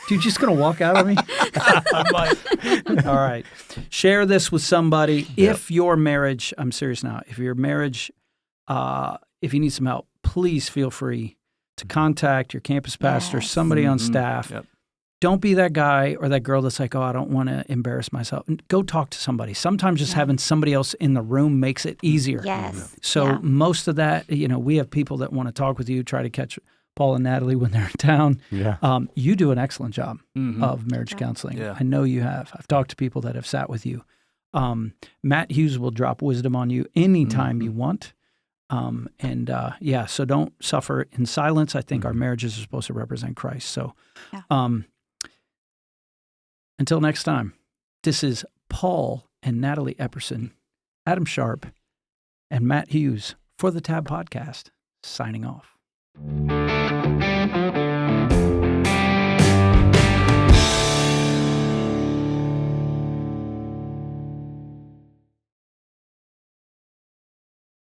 Dude, just going to walk out on me? I might. All right. Share this with somebody. If your marriage, I'm serious now, if your marriage, if you need some help, please feel free to contact your campus pastor, Yes. somebody on Mhm. staff. Yep. Don't be that guy or that girl that's like, oh, I don't want to embarrass myself. Go talk to somebody. Sometimes just Yeah. having somebody else in the room makes it easier. Yes. So Yeah. most of that, we have people that want to talk with you, try to catch Paul and Natalie when they're in town. Yeah. You do an excellent job Mhm. of marriage Yeah. counseling. Yeah. I know you have. I've talked to people that have sat with you. Matt Hughes will drop wisdom on you anytime you want. So don't suffer in silence. I think our marriages are supposed to represent Christ. So Yeah. until next time, this is Paul and Natalie Epperson, Adam Sharp, and Matt Hughes for the Tab Podcast, signing off.